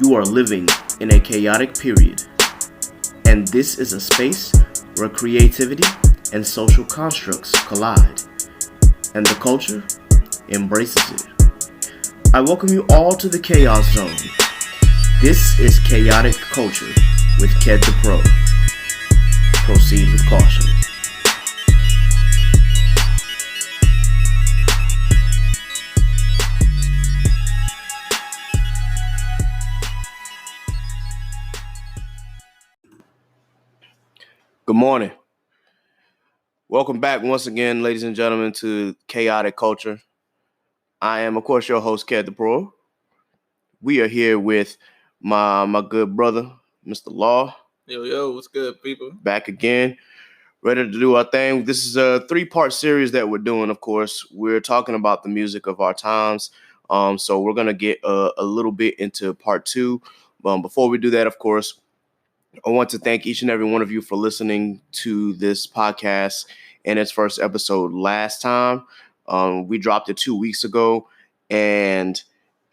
You are living in a chaotic period, and this is a space where creativity and social constructs collide, and the culture embraces it. I welcome you all to the Chaos Zone. This is Chaotic Culture with Ked the Pro. Proceed with caution. Good morning. Welcome back once again, ladies and gentlemen, to Chaotic Culture. I am, of course, your host, Ked the Pro. We are here with my good brother, Mr. Law. Yo, what's good, people? Back again, ready to do our thing. This is a 3-part series that we're doing, of course. We're talking about the music of our times. So we're going to get a little bit into part 2. Before we do that, of course, I want to thank each and every one of you for listening to this podcast in its first episode last time. We dropped it 2 weeks ago, and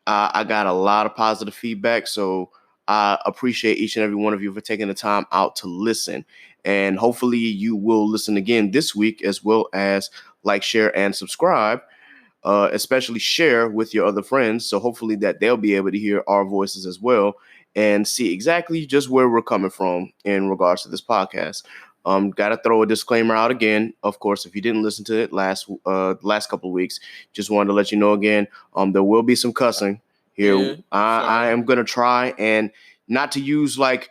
I got a lot of positive feedback. So I appreciate each and every one of you for taking the time out to listen. And hopefully you will listen again this week, as well as like, share, and subscribe. Especially share with your other friends. So hopefully that they'll be able to hear our voices as well and see exactly just where we're coming from in regards to this podcast. Got to throw a disclaimer out again. Of course, if you didn't listen to it last couple of weeks, just wanted to let you know again, there will be some cussing here. Yeah, I am going to try and not to use like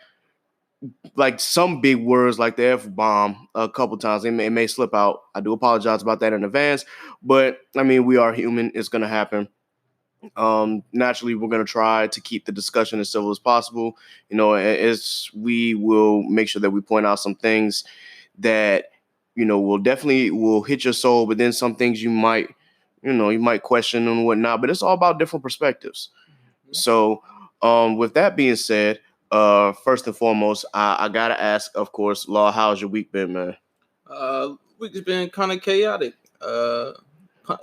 some big words like the F-bomb a couple times. It may slip out. I do apologize about that in advance, but I mean, we are human. It's going to happen. Naturally, we're going to try to keep the discussion as civil as possible. You know, as we will make sure that we point out some things that, you know, will hit your soul, but then some things you might question and whatnot, but it's all about different perspectives. Mm-hmm. So, with that being said, first and foremost, I gotta ask, of course, Law, how's your week been, man? Week's been kind of chaotic.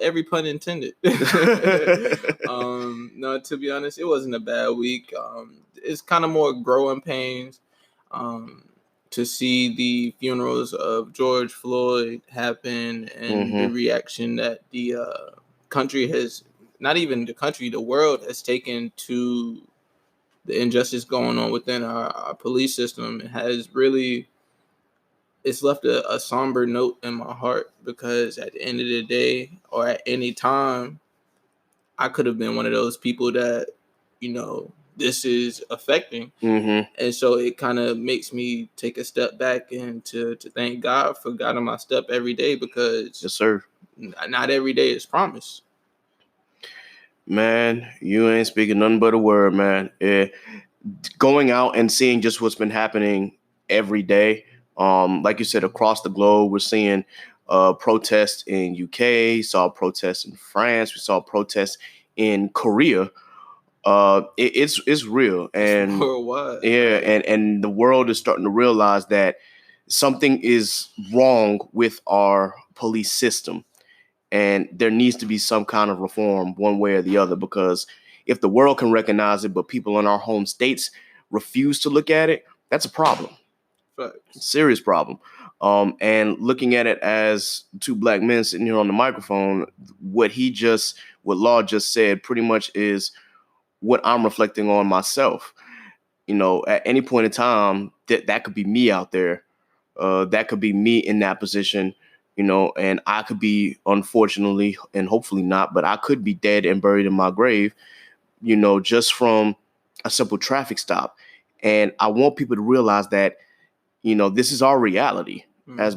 Every pun intended. No, to be honest, it wasn't a bad week. It's kind of more growing pains. To see the funerals of George Floyd happen and the reaction that the country has, not even the country, the world has taken to the injustice going on within our police system has really, it's left a somber note in my heart, because at the end of the day, or at any time, I could have been one of those people that, you know, this is affecting. Mm-hmm. And so it kind of makes me take a step back and to thank God for guiding my step every day, because yes, sir, not every day is promised. Man, you ain't speaking nothing but a word, man. Going out and seeing just what's been happening every day. Like you said, across the globe, we're seeing protests in UK, saw protests in France, we saw protests in Korea. It's real, and it's worldwide. Yeah, and the world is starting to realize that something is wrong with our police system, and there needs to be some kind of reform one way or the other, because if the world can recognize it, but people in our home states refuse to look at it, that's a problem. Serious problem. And looking at it as two black men sitting here on the microphone, what Law just said pretty much is what I'm reflecting on myself. You know, at any point in time, that could be me out there. That could be me in that position, you know, and I could be, unfortunately, and hopefully not, but I could be dead and buried in my grave, you know, just from a simple traffic stop. And I want people to realize that, you know, this is our reality as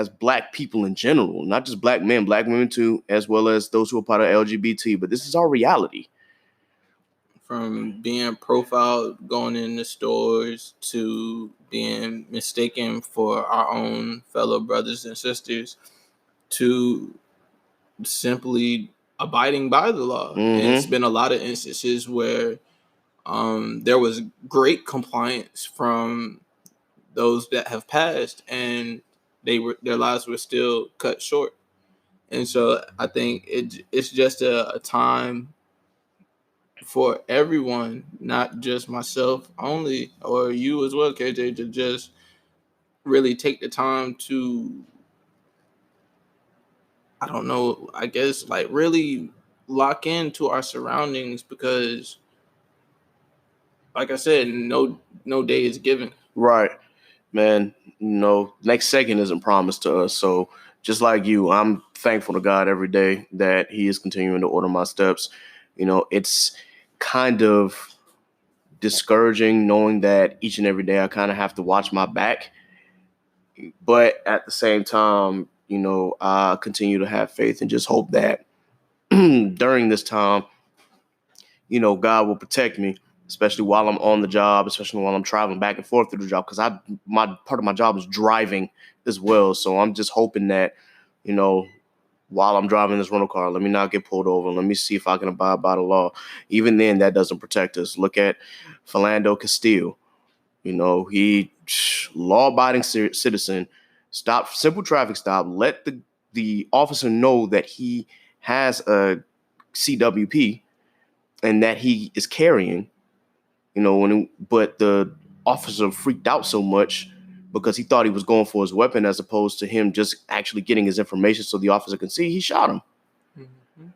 black people in general, not just black men, black women too, as well as those who are part of LGBT, but this is our reality. From being profiled going in the stores to being mistaken for our own fellow brothers and sisters to simply abiding by the law. Mm-hmm. It's been a lot of instances where there was great compliance from those that have passed, and their lives were still cut short. And so I think it's just a time for everyone, not just myself only, or you as well, KJ, to just really take the time to, I don't know, I guess like really lock into our surroundings, because like I said, no day is given. Right, man. Next second isn't promised to us. So just like you, I'm thankful to God every day that He is continuing to order my steps. It's kind of discouraging knowing that each and every day I kind of have to watch my back. But at the same time, I continue to have faith and just hope that during this time, God will protect me, especially while I'm on the job, especially while I'm traveling back and forth to the job, because my part of my job is driving as well. So I'm just hoping that, while I'm driving this rental car, let me not get pulled over. Let me see if I can abide by the law. Even then, that doesn't protect us. Look at Philando Castile. He law-abiding citizen, stopped, simple traffic stop, let the officer know that he has a CWP and that he is carrying, but the officer freaked out so much because he thought he was going for his weapon as opposed to him just actually getting his information so the officer can see, he shot him. Mm-hmm.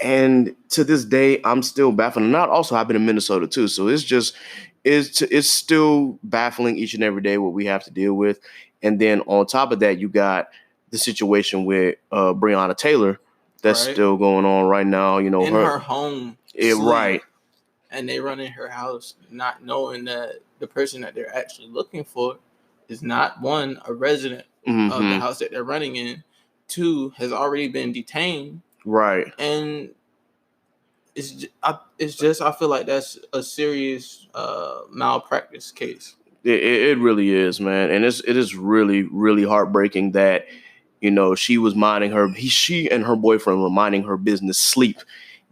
And to this day, I'm still baffled. And that also happened in Minnesota too. So it's still baffling each and every day what we have to deal with. And then on top of that, you got the situation with Breonna Taylor that's still going on right now. In her home. Right. And they run in her house not knowing that the person that they're actually looking for is not, one, a resident of the house that they're running in, two, has already been detained. Right. And it's just I feel like that's a serious malpractice case. It really is, man. And it is really, really heartbreaking that, she was minding she and her boyfriend were minding her business sleep.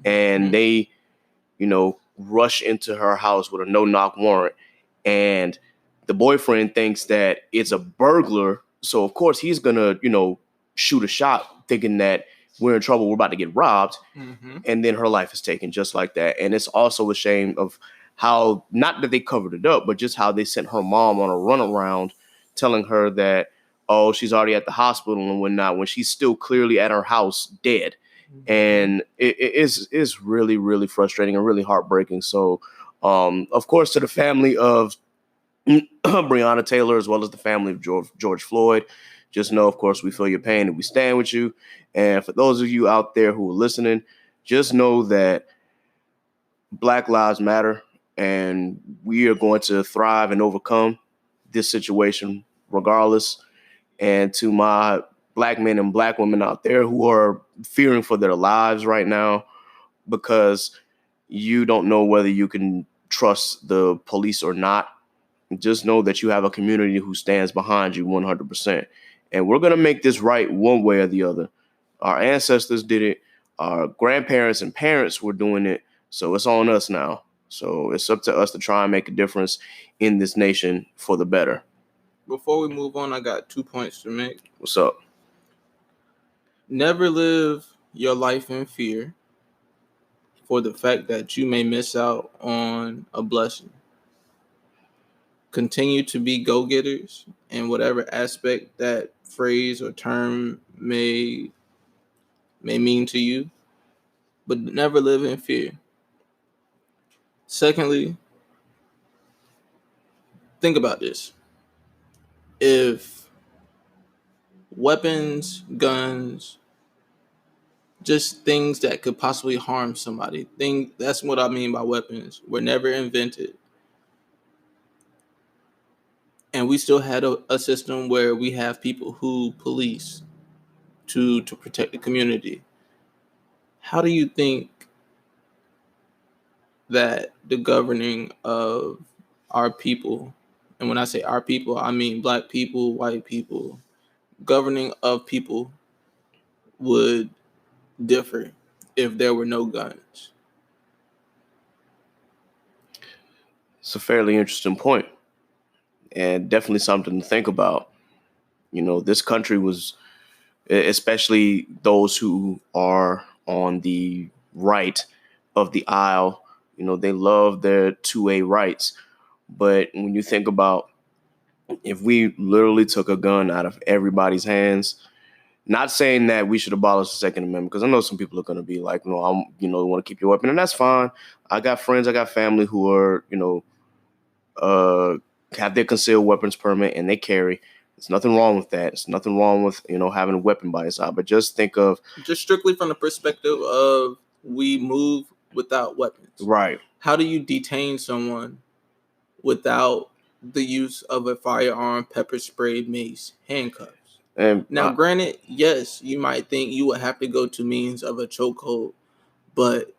And they, rush into her house with a no-knock warrant. And the boyfriend thinks that it's a burglar. So, of course, he's going to, shoot a shot thinking that we're in trouble, we're about to get robbed. Mm-hmm. And then her life is taken just like that. And it's also a shame of how, not that they covered it up, but just how they sent her mom on a runaround telling her that, oh, she's already at the hospital and whatnot, when she's still clearly at her house dead. And it is really, really frustrating and really heartbreaking. So, of course, to the family of Breonna Taylor, as well as the family of George Floyd, just know, of course, we feel your pain and we stand with you. And for those of you out there who are listening, just know that Black Lives Matter, and we are going to thrive and overcome this situation regardless. And to my Black men and Black women out there who are fearing for their lives right now because you don't know whether you can trust the police or not, just know that you have a community who stands behind you 100%. And we're going to make this right one way or the other. Our ancestors did it. Our grandparents and parents were doing it. So it's on us now. So it's up to us to try and make a difference in this nation for the better. Before we move on, I got 2 points to make. What's up? Never live your life in fear for the fact that you may miss out on a blessing. Continue to be go-getters in whatever aspect that phrase or term may mean to you, but never live in fear. Secondly, think about this. If weapons, guns, just things that could possibly harm somebody, that's what I mean by weapons, were never invented, and we still had a system where we have people who police to protect the community, how do you think that the governing of our people, and when I say our people, I mean Black people, white people, governing of people would differ if there were no guns? It's a fairly interesting point, and definitely something to think about. This country was, especially those who are on the right of the aisle. They love their 2A rights. But when you think about if we literally took a gun out of everybody's hands, not saying that we should abolish the Second Amendment, because I know some people are going to be like, no, want to keep your weapon, and that's fine. I got friends, I got family who are, have their concealed weapons permit and they carry. There's nothing wrong with that. There's nothing wrong with, having a weapon by your side. But just think of just strictly from the perspective of we move without weapons. Right. How do you detain someone without the use of a firearm, pepper spray, mace, handcuffs? And now, granted, yes, you might think you would have to go to means of a chokehold, but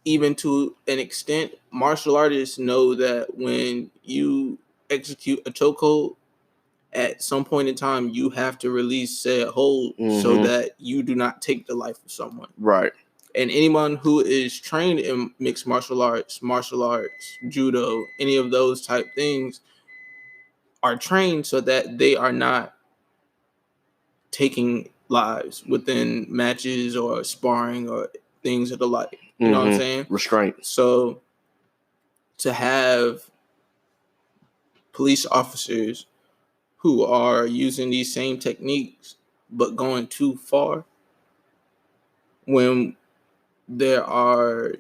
even to an extent, martial artists know that when you execute a chokehold, at some point in time, you have to release said hold so that you do not take the life of someone. Right. And anyone who is trained in mixed martial arts, judo, any of those type things are trained so that they are not taking lives within matches or sparring or things of the like. You know what I'm saying? Restraint. So to have police officers who are using these same techniques but going too far when there are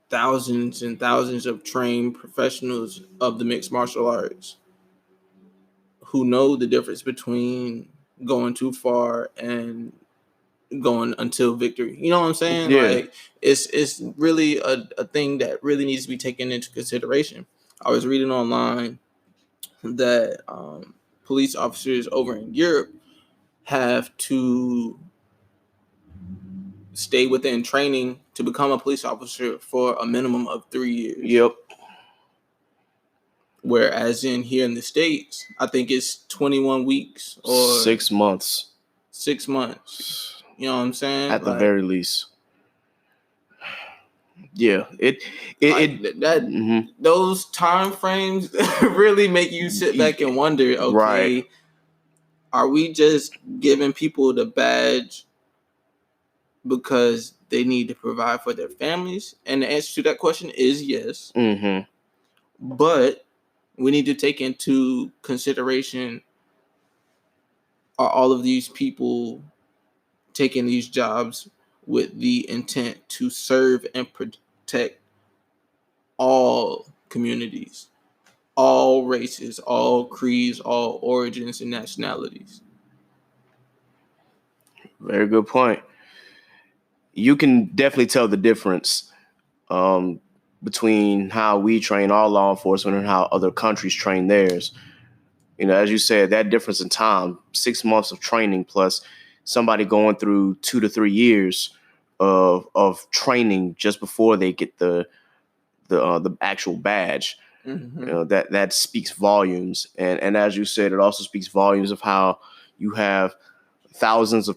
thousands and thousands of trained professionals of the mixed martial arts who know the difference between going too far and going until victory. You know what I'm saying? Yeah. Like it's really a thing that really needs to be taken into consideration. I was reading online that police officers over in Europe have to stay within training to become a police officer for a minimum of 3 years. Yep. Whereas in here in the States, I think it's 21 weeks or 6 months. 6 months. You know what I'm saying? At the very least. Yeah. Those time frames really make you sit back and wonder, okay, right. Are we just giving people the badge because they need to provide for their families? And the answer to that question is yes. But we need to take into consideration, are all of these people taking these jobs with the intent to serve and protect all communities, all races, all creeds, all origins and nationalities? Very good point. You can definitely tell the difference between how we train our law enforcement and how other countries train theirs. As you said, that difference in time, 6 months of training plus somebody going through 2 to 3 years of training just before they get the actual badge. That speaks volumes. And as you said, it also speaks volumes of how you have thousands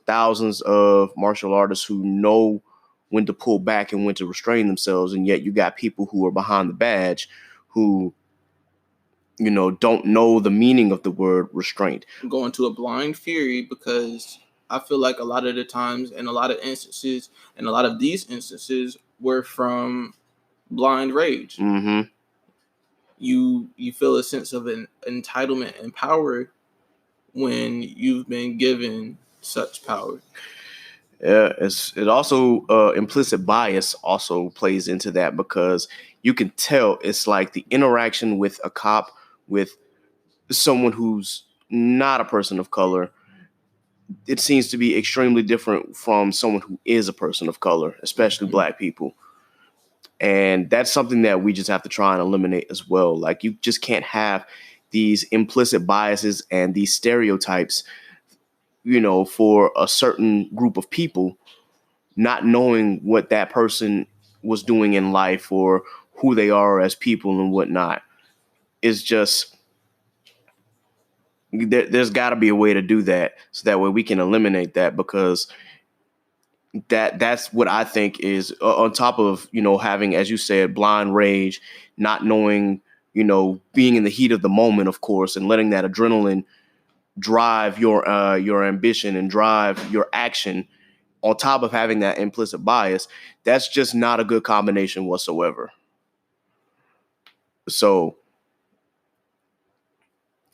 of martial artists who know when to pull back and when to restrain themselves. And yet you got people who are behind the badge who, don't know the meaning of the word restraint. Go into a blind fury because I feel like a lot of the times and a lot of instances, and a lot of these instances were from blind rage. You feel a sense of an entitlement and power when you've been given such power. Yeah, it also implicit bias also plays into that, because you can tell it's like the interaction with a cop with someone who's not a person of color. It seems to be extremely different from someone who is a person of color, especially Black people. And that's something that we just have to try and eliminate as well. Like, you just can't have these implicit biases and these stereotypes, for a certain group of people, not knowing what that person was doing in life or who they are as people and whatnot. It's just, there's got to be a way to do that so that way we can eliminate that, because that's what I think is on top of, having, as you said, blind rage, not knowing, being in the heat of the moment, of course, and letting that adrenaline drive your ambition and drive your action. on top of having that implicit bias, that's just not a good combination whatsoever. So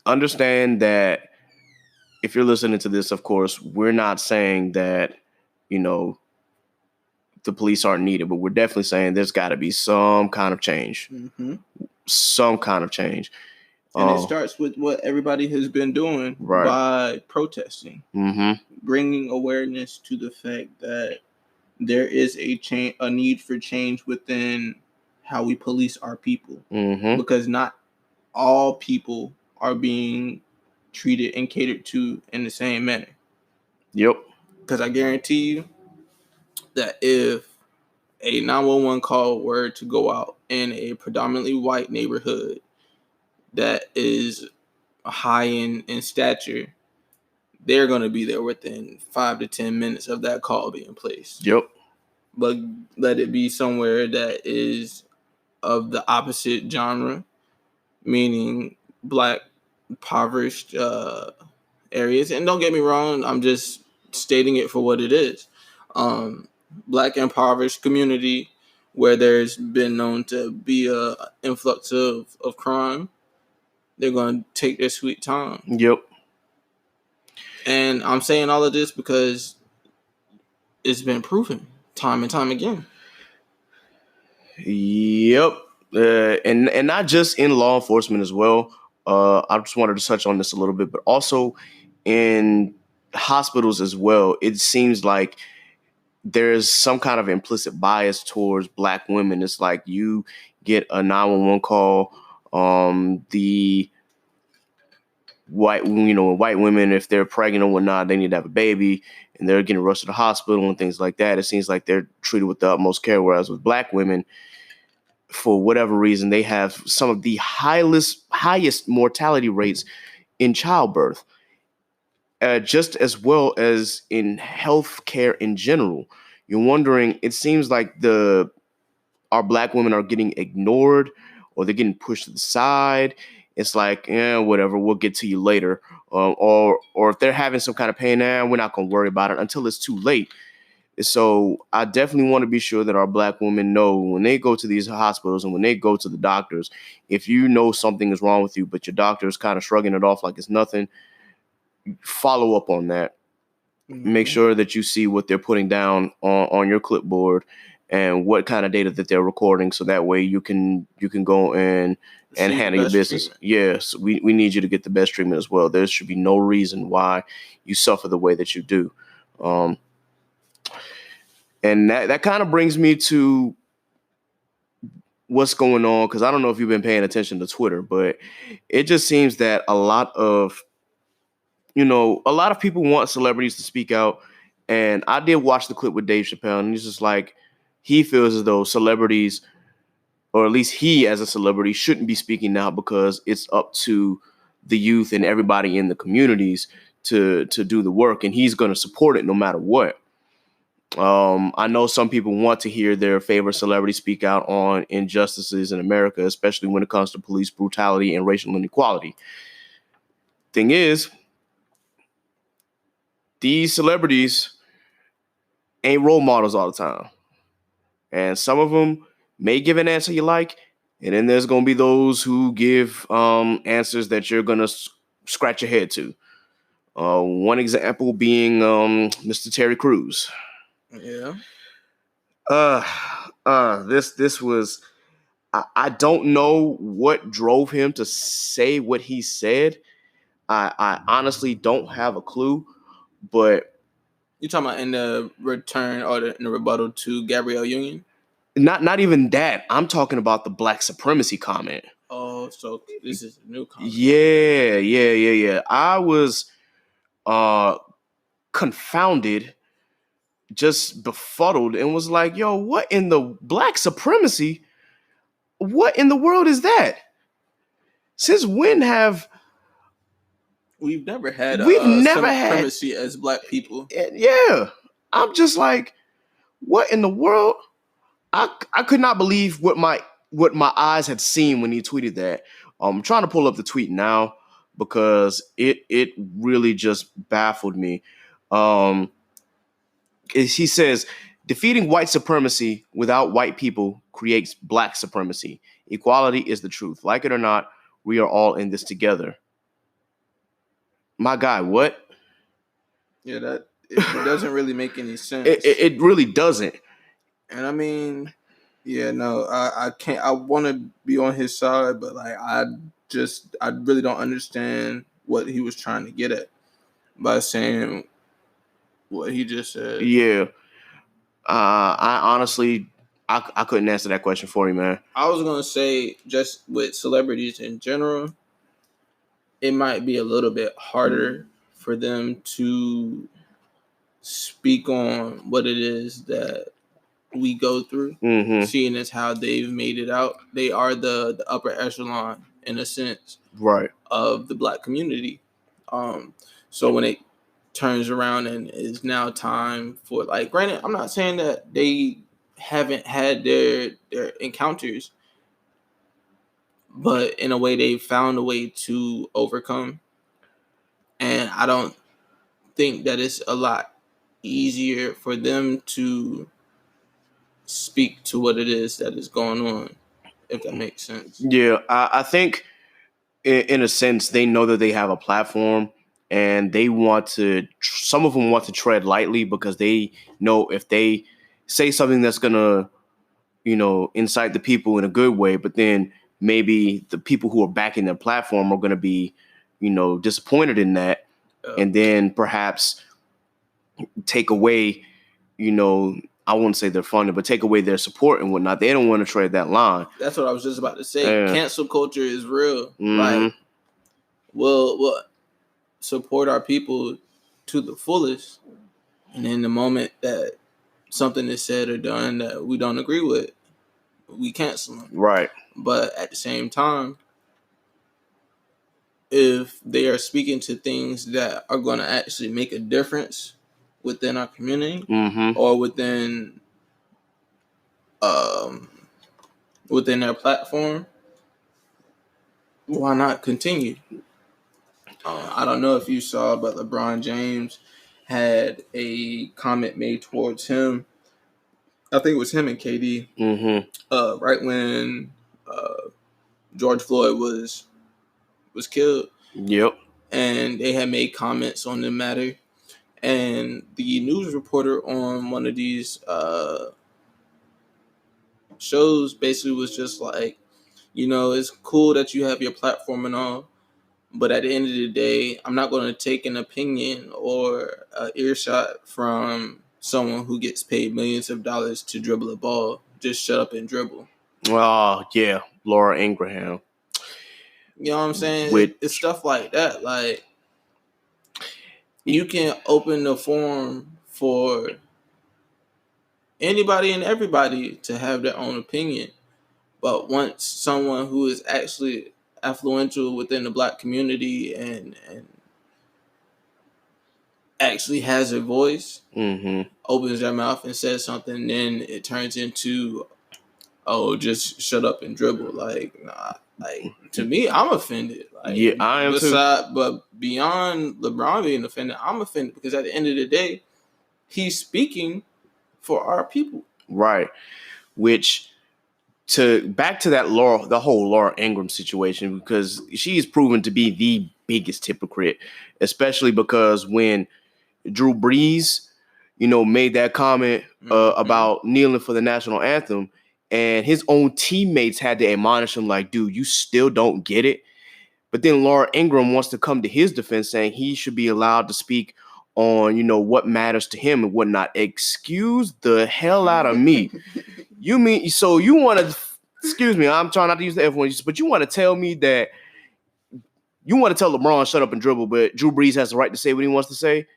understand that if you're listening to this, of course, we're not saying that, the police aren't needed, but we're definitely saying there's got to be some kind of change. Mm-hmm. Some kind of change. And it starts with what everybody has been doing by protesting, bringing awareness to the fact that there is a need for change within how we police our people, because not all people are being treated and catered to in the same manner. Yep. Because I guarantee you that if a 911 call were to go out in a predominantly white neighborhood that is high in stature, they're going to be there within 5 to 10 minutes of that call being placed. Yep. But let it be somewhere that is of the opposite genre, meaning Black, impoverished areas. And don't get me wrong, I'm just stating it for what it is. Black impoverished community where there's been known to be a influx of crime, they're going to take their sweet time. Yep. And I'm saying all of this because it's been proven time and time again. Yep. And not just in law enforcement as well. I just wanted to touch on this a little bit, but also in hospitals as well. It seems like there's some kind of implicit bias towards Black women. It's like you get a 911 call, the white women, if they're pregnant or whatnot, they need to have a baby and they're getting rushed to the hospital and things like that. It seems like they're treated with the utmost care. Whereas with Black women, for whatever reason, they have some of the highest mortality rates in childbirth, just as well as in healthcare in general. You're wondering, it seems like our Black women are getting ignored or they're getting pushed to the side. It's like, whatever, we'll get to you later. Or if they're having some kind of pain, we're not going to worry about it until it's too late. So I definitely want to be sure that our Black women know when they go to these hospitals and when they go to the doctors, if you know something is wrong with you, but your doctor is kind of shrugging it off like it's nothing, follow up on that. Make sure that you see what they're putting down on your clipboard and what kind of data that they're recording. So that way you can go in and handle your business. Treatment. Yes, we need you to get the best treatment as well. There should be no reason why you suffer the way that you do. And that kind of brings me to what's going on, because I don't know if you've been paying attention to Twitter, but it just seems that a lot of people want celebrities to speak out. And I did watch the clip with Dave Chappelle, and he's just like, he feels as though celebrities, or at least he as a celebrity, shouldn't be speaking now because it's up to the youth and everybody in the communities to do the work, and he's going to support it no matter what. I know some people want to hear their favorite celebrity speak out on injustices in America, especially when it comes to police brutality and racial inequality. Thing is, these celebrities ain't role models all the time. And some of them may give an answer you like, and then there's going to be those who give answers that you're going to scratch your head to. One example being Mr. Terry Crews. Yeah. This was, I don't know what drove him to say what he said. I honestly don't have a clue, but you talking about in the return or in the rebuttal to Gabrielle Union? Not even that. I'm talking about the black supremacy comment. Oh, so this is a new comment. Yeah. I was confounded, just befuddled, and was like, yo, what in the black supremacy? What in the world is that? Since when have we've never had supremacy as black people? Yeah. I'm just like, what in the world? I could not believe what my eyes had seen when he tweeted that. I'm trying to pull up the tweet now because it really just baffled me. he says, defeating white supremacy without white people creates black supremacy. Equality is the truth. Like it or not, we are all in this together. My guy, what? Yeah, that it doesn't really make any sense. It really doesn't. And I mean, yeah, no, I can't. I want to be on his side, but like, I really don't understand what he was trying to get at by saying what he just said. Yeah. I honestly, I couldn't answer that question for you, man. I was gonna say, just with celebrities in general, it might be a little bit harder for them to speak on what it is that we go through, seeing as how they've made it out. They are the upper echelon, in a sense, right, of the black community. So when it turns around and is now time for, like, granted, I'm not saying that they haven't had their encounters, but in a way they've found a way to overcome. And I don't think that it's a lot easier for them to speak to what it is that is going on, if that makes sense. Yeah, I think in a sense they know that they have a platform and they want to, some of them want to tread lightly because they know if they say something that's gonna, incite the people in a good way, but then maybe the people who are backing their platform are gonna be, disappointed in that, and then perhaps take away, I wouldn't say they're funded, but take away their support and whatnot. They don't want to tread that line. That's what I was just about to say. Cancel culture is real. Mm-hmm. Like, we'll support our people to the fullest, and in the moment that something is said or done that we don't agree with, we cancel them. Right. But at the same time, if they are speaking to things that are going to actually make a difference within our community, or within their platform, why not continue? I don't know if you saw, but LeBron James had a comment made towards him. I think it was him and KD. Right when George Floyd was killed. Yep. And they had made comments on the matter. And the news reporter on one of these shows basically was just like, it's cool that you have your platform and all, but at the end of the day, I'm not going to take an opinion or an earshot from someone who gets paid millions of dollars to dribble a ball. Just shut up and dribble. Oh, yeah. Laura Ingraham. You know what I'm saying? It's stuff like that. Like, you can open the forum for anybody and everybody to have their own opinion. But once someone who is actually affluential within the black community and actually has a voice, opens their mouth and says something, then it turns into, oh, just shut up and dribble. Like, nah. Like, to me, I'm offended. Like, yeah, I am too. But beyond LeBron being offended, I'm offended because at the end of the day, he's speaking for our people. Right. Which, back to that the whole Laura Ingraham situation, because she's proven to be the biggest hypocrite, especially because when Drew Brees, made that comment about kneeling for the national anthem, and his own teammates had to admonish him like, dude, you still don't get it. But then Laura Ingraham wants to come to his defense saying he should be allowed to speak on, what matters to him and whatnot. Excuse the hell out of me. You mean, so you want to, excuse me, I'm trying not to use the F word, but you want to tell me that you want to tell LeBron shut up and dribble, but Drew Brees has the right to say what he wants to say?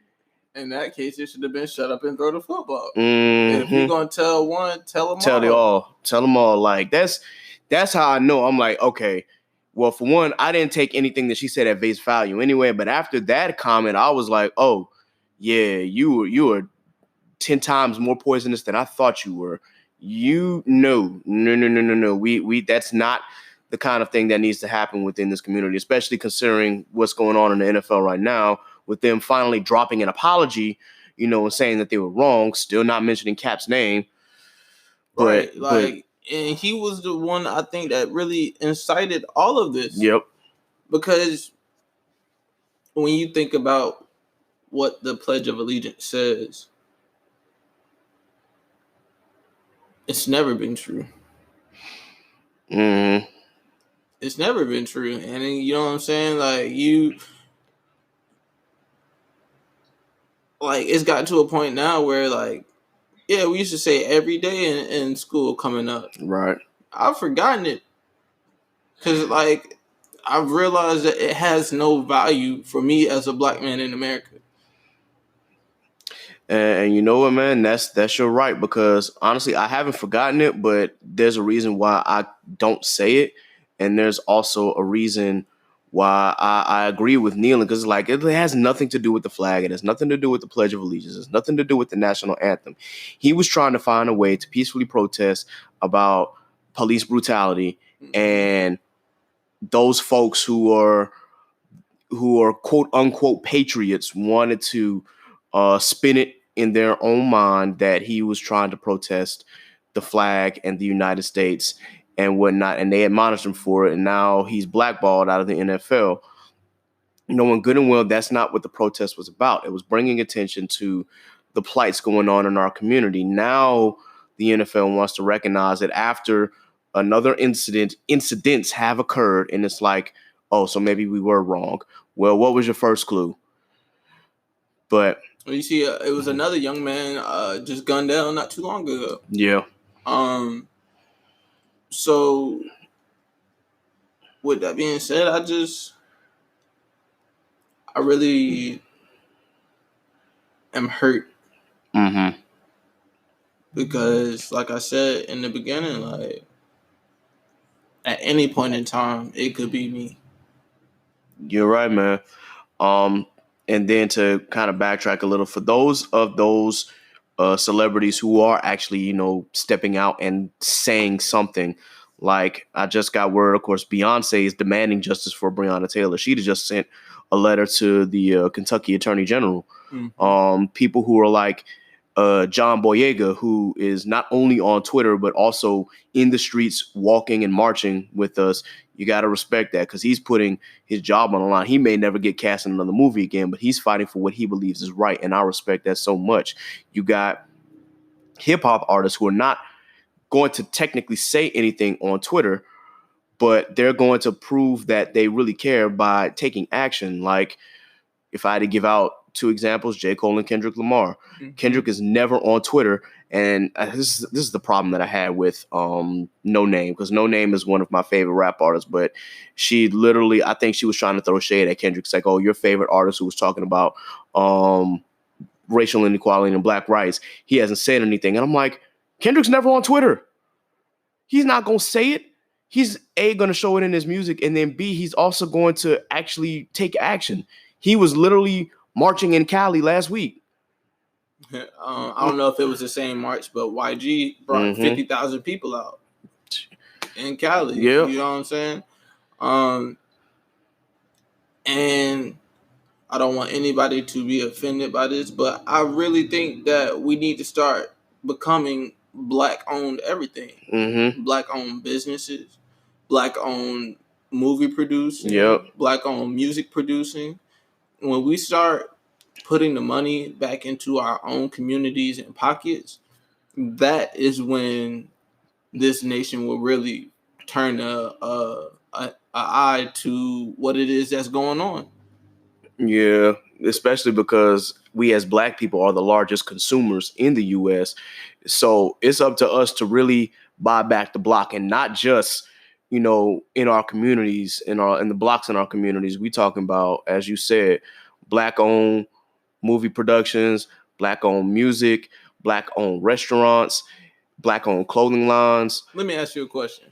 In that case, it should have been shut up and throw the football. And if you're going to tell one, tell them all. Tell them all. Like, that's how I know. I'm like, okay, well, for one, I didn't take anything that she said at face value anyway. But after that comment, I was like, oh, yeah, you were 10 times more poisonous than I thought you were. No. We that's not the kind of thing that needs to happen within this community, especially considering what's going on in the NFL right now, with them finally dropping an apology, and saying that they were wrong, still not mentioning Cap's name. Right, and he was the one I think that really incited all of this. Yep. Because when you think about what the Pledge of Allegiance says, it's never been true. Mm-hmm. It's never been true. And you know what I'm saying? It's gotten to a point now where, we used to say every day in school coming up. Right. I've forgotten it. Because, I've realized that it has no value for me as a black man in America. And you know what, man? That's your right, because honestly, I haven't forgotten it, but there's a reason why I don't say it, and there's also a reason why I agree with kneeling, because it has nothing to do with the flag, it has nothing to do with the Pledge of Allegiance, it has nothing to do with the national anthem. He was trying to find a way to peacefully protest about police brutality, and those folks who are quote unquote patriots wanted to spin it in their own mind that he was trying to protest the flag and the United States and whatnot, and they admonished him for it, and now he's blackballed out of the NFL. Knowing good and well that's not what the protest was about. It was bringing attention to the plights going on in our community. Now the NFL wants to recognize that after another incidents have occurred, and it's like, oh, so maybe we were wrong. Well, what was your first clue? But you see, it was another young man just gunned down not too long ago. Yeah. So with that being said, I really am hurt. Mm-hmm. Because, like I said in the beginning, at any point in time, it could be me. You're right, man. And then to kind of backtrack a little, for those celebrities who are actually, stepping out and saying something, like I just got word, of course, Beyonce is demanding justice for Breonna Taylor. She'd just sent a letter to the Kentucky Attorney General. Mm-hmm. People who are like John Boyega, who is not only on Twitter, but also in the streets walking and marching with us. You got to respect that, because he's putting his job on the line. He may never get cast in another movie again, but he's fighting for what he believes is right. And I respect that so much. You got hip hop artists who are not going to technically say anything on Twitter, but they're going to prove that they really care by taking action. Like, if I had to give out two examples, J. Cole and Kendrick Lamar. Mm-hmm. Kendrick is never on Twitter, and this is the problem that I had with No Name, because No Name is one of my favorite rap artists, but she literally, I think she was trying to throw shade at Kendrick. It's like, oh, your favorite artist who was talking about racial inequality and black rights, he hasn't said anything. And I'm like, Kendrick's never on Twitter. He's not going to say it. He's A, going to show it in his music, and then B, he's also going to actually take action. He was literally marching in Cali last week. I don't know if it was the same march, but YG brought 50,000 people out in Cali. Yeah. You know what I'm saying? And I don't want anybody to be offended by this, but I really think that we need to start becoming Black-owned everything. Mm-hmm. Black-owned businesses, Black-owned movie producing, Black-owned music producing. When we start putting the money back into our own communities and pockets, that is when this nation will really turn a eye to what it is that's going on. Yeah, especially because we as Black people are the largest consumers in the U.S. So it's up to us to really buy back the block, and not just, in our communities, in the blocks in our communities. We talking about, as you said, Black-owned movie productions, Black-owned music, Black-owned restaurants, Black-owned clothing lines. Let me ask you a question.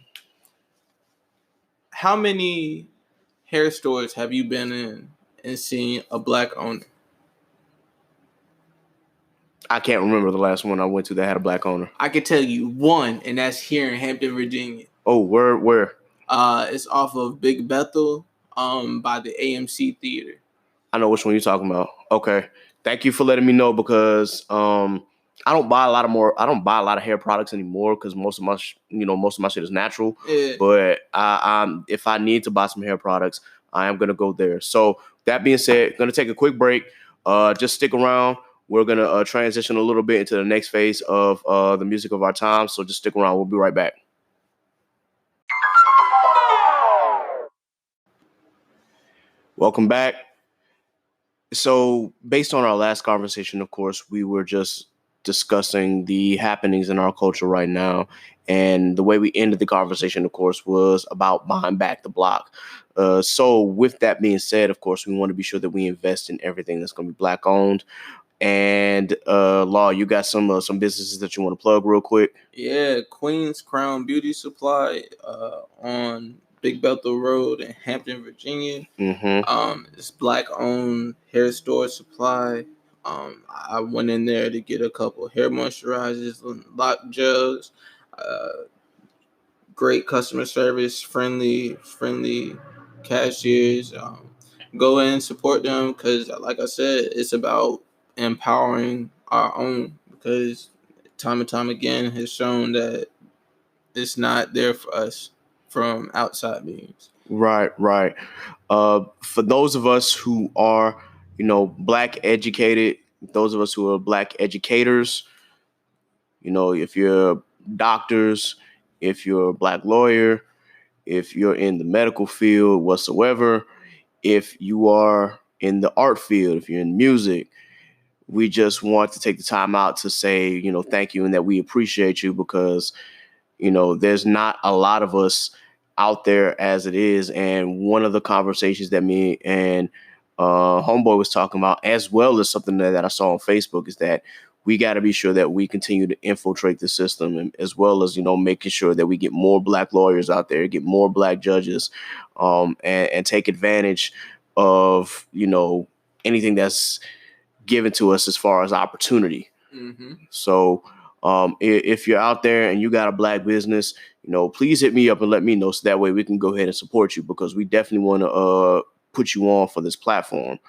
How many hair stores have you been in and seen a Black owner? I can't remember the last one I went to that had a Black owner. I could tell you one, and that's here in Hampton, Virginia. Oh, where? It's off of Big Bethel, by the AMC Theater. I know which one you're talking about. Okay. thank you for letting me know because I don't buy a lot of hair products anymore because most of my shit is natural. Yeah. But if I need to buy some hair products, I am gonna go there. So that being said, gonna take a quick break. Just stick around. We're gonna transition a little bit into the next phase of the music of our time. So just stick around. We'll be right back. Welcome back. So, based on our last conversation, of course, we were just discussing the happenings in our culture right now. And the way we ended the conversation, of course, was about buying back the block. So, with that being said, of course, we want to be sure that we invest in everything that's going to be Black owned. And Law, you got some businesses that you want to plug real quick? Yeah, Queen's Crown Beauty Supply on Big Bethel Road in Hampton, Virginia. It's Black owned hair store supply. I went in there to get a couple hair moisturizers, lock gels, great customer service, friendly cashiers. Go in, support them because, like I said, it's about empowering our own. Because time and time again has shown that it's not there for us from outside beings. Right. For those of us who are, Black educated, those of us who are Black educators, if you're doctors, if you're a Black lawyer, if you're in the medical field whatsoever, if you are in the art field, if you're in music, we just want to take the time out to say, thank you and that we appreciate you because, there's not a lot of us out there as it is. And one of the conversations that me and Homeboy was talking about, as well as something that I saw on Facebook, is that we got to be sure that we continue to infiltrate the system, and as well as, making sure that we get more Black lawyers out there, get more Black judges, and take advantage of, anything that's given to us as far as opportunity. Mm-hmm. So if you're out there and you got a Black business, please hit me up and let me know so that way we can go ahead and support you because we definitely want to put you on for this platform.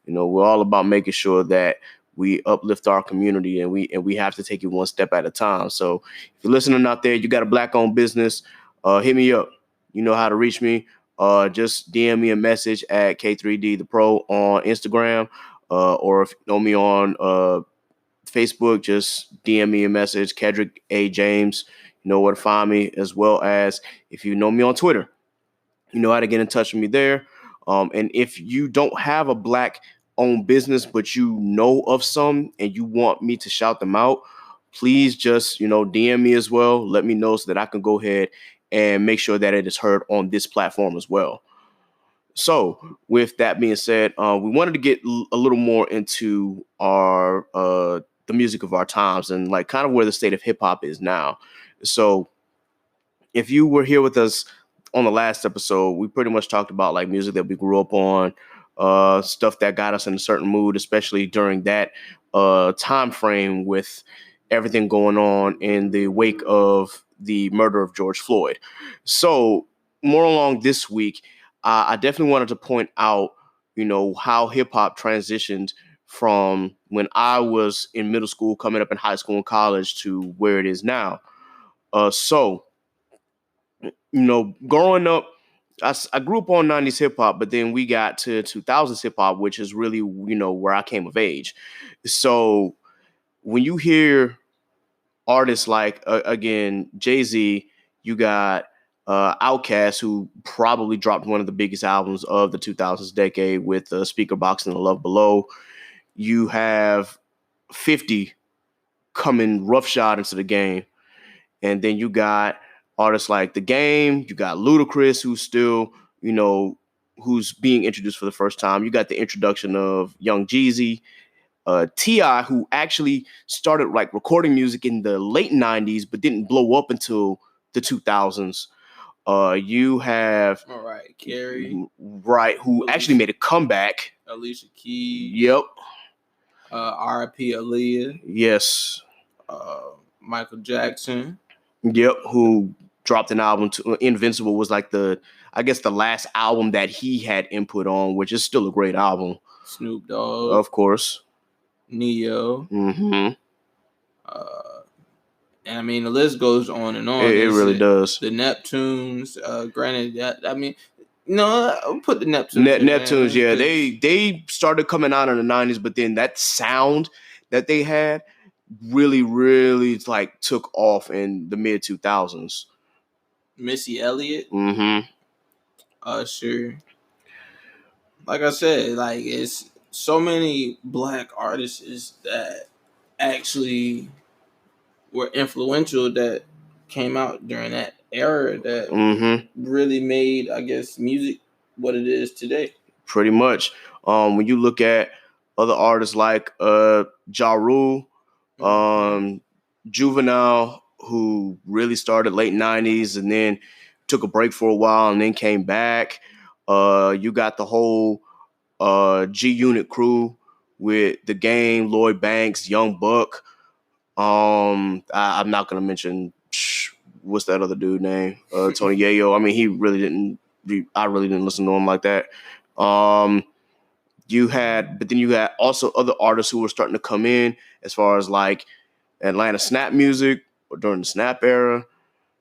We're all about making sure that we uplift our community and we have to take it one step at a time. So if you're listening out there, you got a Black owned business, hit me up. You know how to reach me. Just DM me a message at K3D the Pro on Instagram, or if you know me on Facebook, just DM me a message, Kedrick A. James. You know where to find me, as well as if you know me on Twitter, you know how to get in touch with me there. And if you don't have a Black owned business, but you know of some and you want me to shout them out, please just, DM me as well. Let me know so that I can go ahead and make sure that it is heard on this platform as well. So with that being said, we wanted to get a little more into our the music of our times and like kind of where the state of hip hop is now. So if you were here with us on the last episode, we pretty much talked about like music that we grew up on, stuff that got us in a certain mood, especially during that time frame with everything going on in the wake of the murder of George Floyd. So more along this week, I definitely wanted to point out, how hip hop transitioned from when I was in middle school, coming up in high school and college to where it is now. So growing up, I grew up on 90s hip hop, but then we got to 2000s hip hop, which is really, where I came of age. So when you hear artists like, again, Jay-Z, you got Outkast, who probably dropped one of the biggest albums of the 2000s decade with Speaker Box and The Love Below. You have 50 coming roughshod into the game. And then you got artists like The Game. You got Ludacris, who's still, who's being introduced for the first time. You got the introduction of Young Jeezy, T.I., who actually started like recording music in the late 90s, but didn't blow up until the 2000s. You have Mariah Carey, right, who actually made a comeback. Alicia Keys. Yep. R.I.P. Aaliyah. Yes. Michael Jackson. Yep, who dropped an album to Invincible was like the last album that he had input on, which is still a great album. Snoop Dogg. Of course. Neo. Mm-hmm. And I mean, the list goes on and on. It really does. The Neptunes, granted, I mean, no, I'll put the Neptunes in Neptunes, there. yeah, they started coming out in the 90s, but then that sound that they had really like took off in the mid 2000s. Missy Elliott, Mm-hmm. Usher. Like I said, like it's so many black artists that actually were influential that came out during that era that really made, I guess, music what it is today. Pretty much. When you look at other artists like Ja Rule, Juvenile, who really started late 90s and then took a break for a while and then came back. You got the whole G Unit crew with The Game, Lloyd Banks, Young Buck. I'm not gonna mention what's that other dude name? Tony Yayo. I mean, he really didn't. I really didn't listen to him like that. But then you had also other artists who were starting to come in as far as like Atlanta Snap music or during the Snap era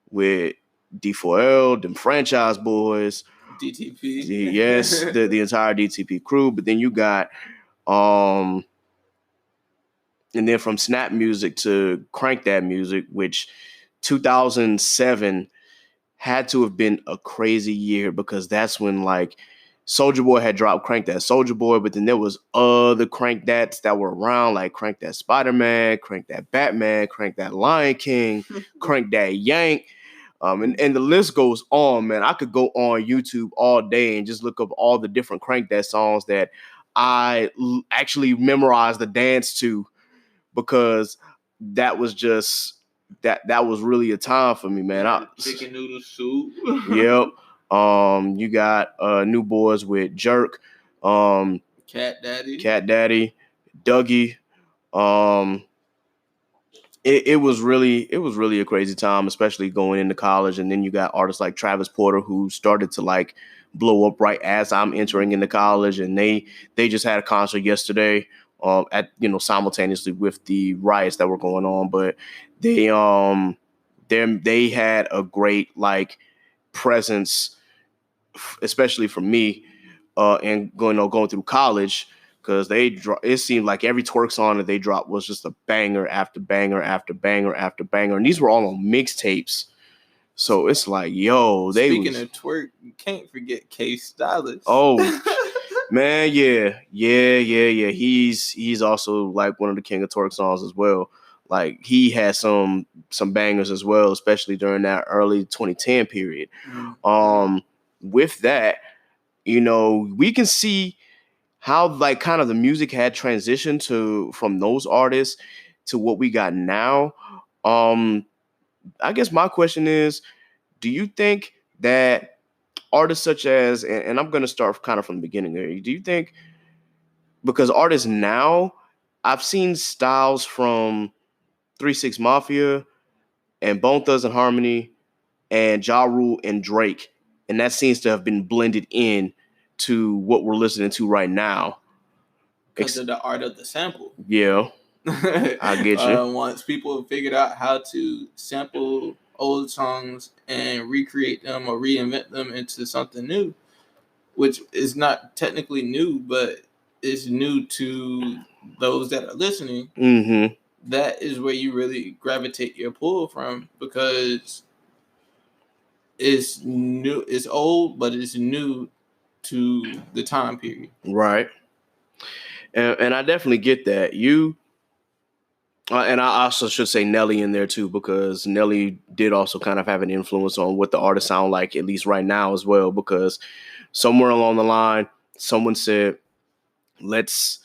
with D4L, them Franchise Boys, DTP. Yes, the entire DTP crew. But then you got and then from Snap music to Crank That music, which 2007 had to have been a crazy year because that's when like Soulja Boy had dropped Crank That Soulja Boy, but then there was other Crank That's that were around, like Crank That Spider-Man, Crank That Batman, Crank That Lion King, Crank That Yank. And the list goes on, man. I could go on YouTube all day and just look up all the different Crank That songs that I actually memorized the dance to because that was just that was really a time for me, man. Chicken noodle soup. Yep. You got New Boys with Jerk, Cat Daddy, Dougie. It was really a crazy time, especially going into college. And then you got artists like Travis Porter who started to like blow up right as I'm entering into college, and they just had a concert yesterday. At simultaneously with the riots that were going on, but they had a great like presence, especially for me, and going through college, because it seemed like every twerk song that they dropped was just a banger after banger after banger after banger, and these were all on mixtapes. So it's like, yo, speaking of twerk, you can't forget K Stylist. Oh, man, yeah. He's also like one of the king of twerk songs as well. Like he had some bangers as well, especially during that early 2010 period. With that, we can see how like kind of the music had transitioned from those artists to what we got now. I guess my question is, do you think that artists such as, and I'm going to start kind of from the beginning here, do you think, because artists now, I've seen styles from 3 6 Mafia and Bone Thugs and Harmony and Ja Rule and Drake, and that seems to have been blended in to what we're listening to right now. Because of the art of the sample. Yeah, I get you. Once people figured out how to sample old songs and recreate them or reinvent them into something new, which is not technically new, but is new to those that are listening, that is where you really gravitate your pull from, because it's new, it's old, but it's new to the time period. Right. And I definitely get that. And I also should say Nelly in there too, because Nelly did also kind of have an influence on what the artists sound like, at least right now as well, because somewhere along the line, someone said, let's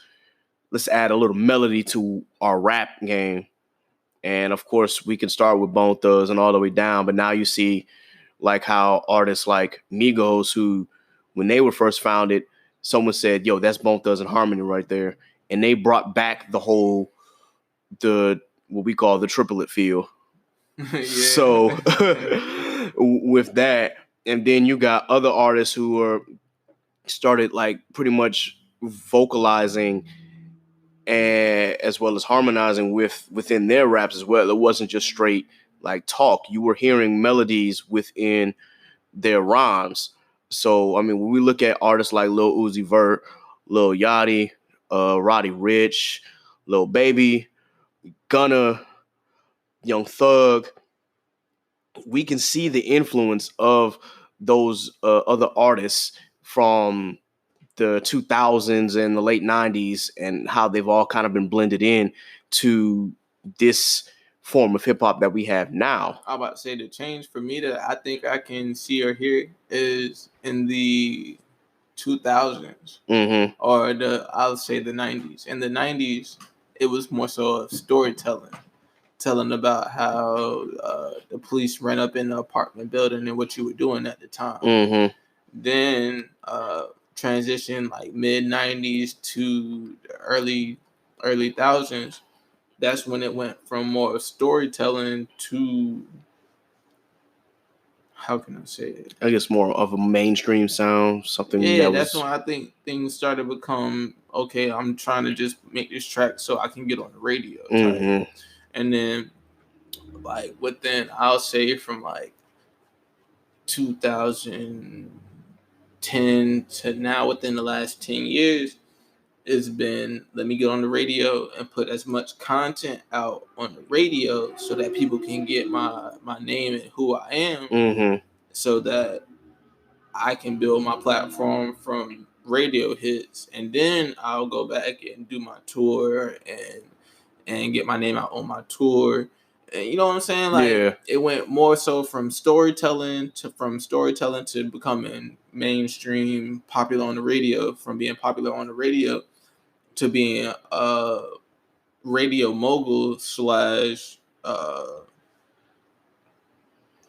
add a little melody to our rap game. And of course, we can start with Bone Thugs and all the way down. But now you see like how artists like Migos, who when they were first founded, someone said, yo, that's Bone Thugs and Harmony right there. And they brought back what we call the triplet feel. So with that, and then you got other artists who started like pretty much vocalizing and as well as harmonizing within their raps as well. It wasn't just straight like talk. You were hearing melodies within their rhymes. So I mean, when we look at artists like Lil Uzi Vert, Lil Yachty, Roddy Rich, Lil Baby, Gunna, Young Thug, we can see the influence of those other artists from the 2000s and the late 90s and how they've all kind of been blended in to this form of hip hop that we have now. I'm about to say the change for me that I think I can see or hear is in the 2000s or I'll say the 90s. In the 90s, it was more so of storytelling, telling about how the police ran up in the apartment building and what you were doing at the time. Then transition like mid 90s to the early thousands. That's when it went from more storytelling to, how can I say it? I guess more of a mainstream sound, something. Yeah, that's when I think things started to become, okay, I'm trying to just make this track so I can get on the radio. And then like within, I'll say from like 2010 to now, within the last 10 years, it's been, let me get on the radio and put as much content out on the radio so that people can get my name and who I am, so that I can build my platform from radio hits, and then I'll go back and do my tour and get my name out on my tour. And you know what I'm saying? Like it went more so from storytelling to becoming mainstream, popular on the radio, from being popular on the radio to being a radio mogul slash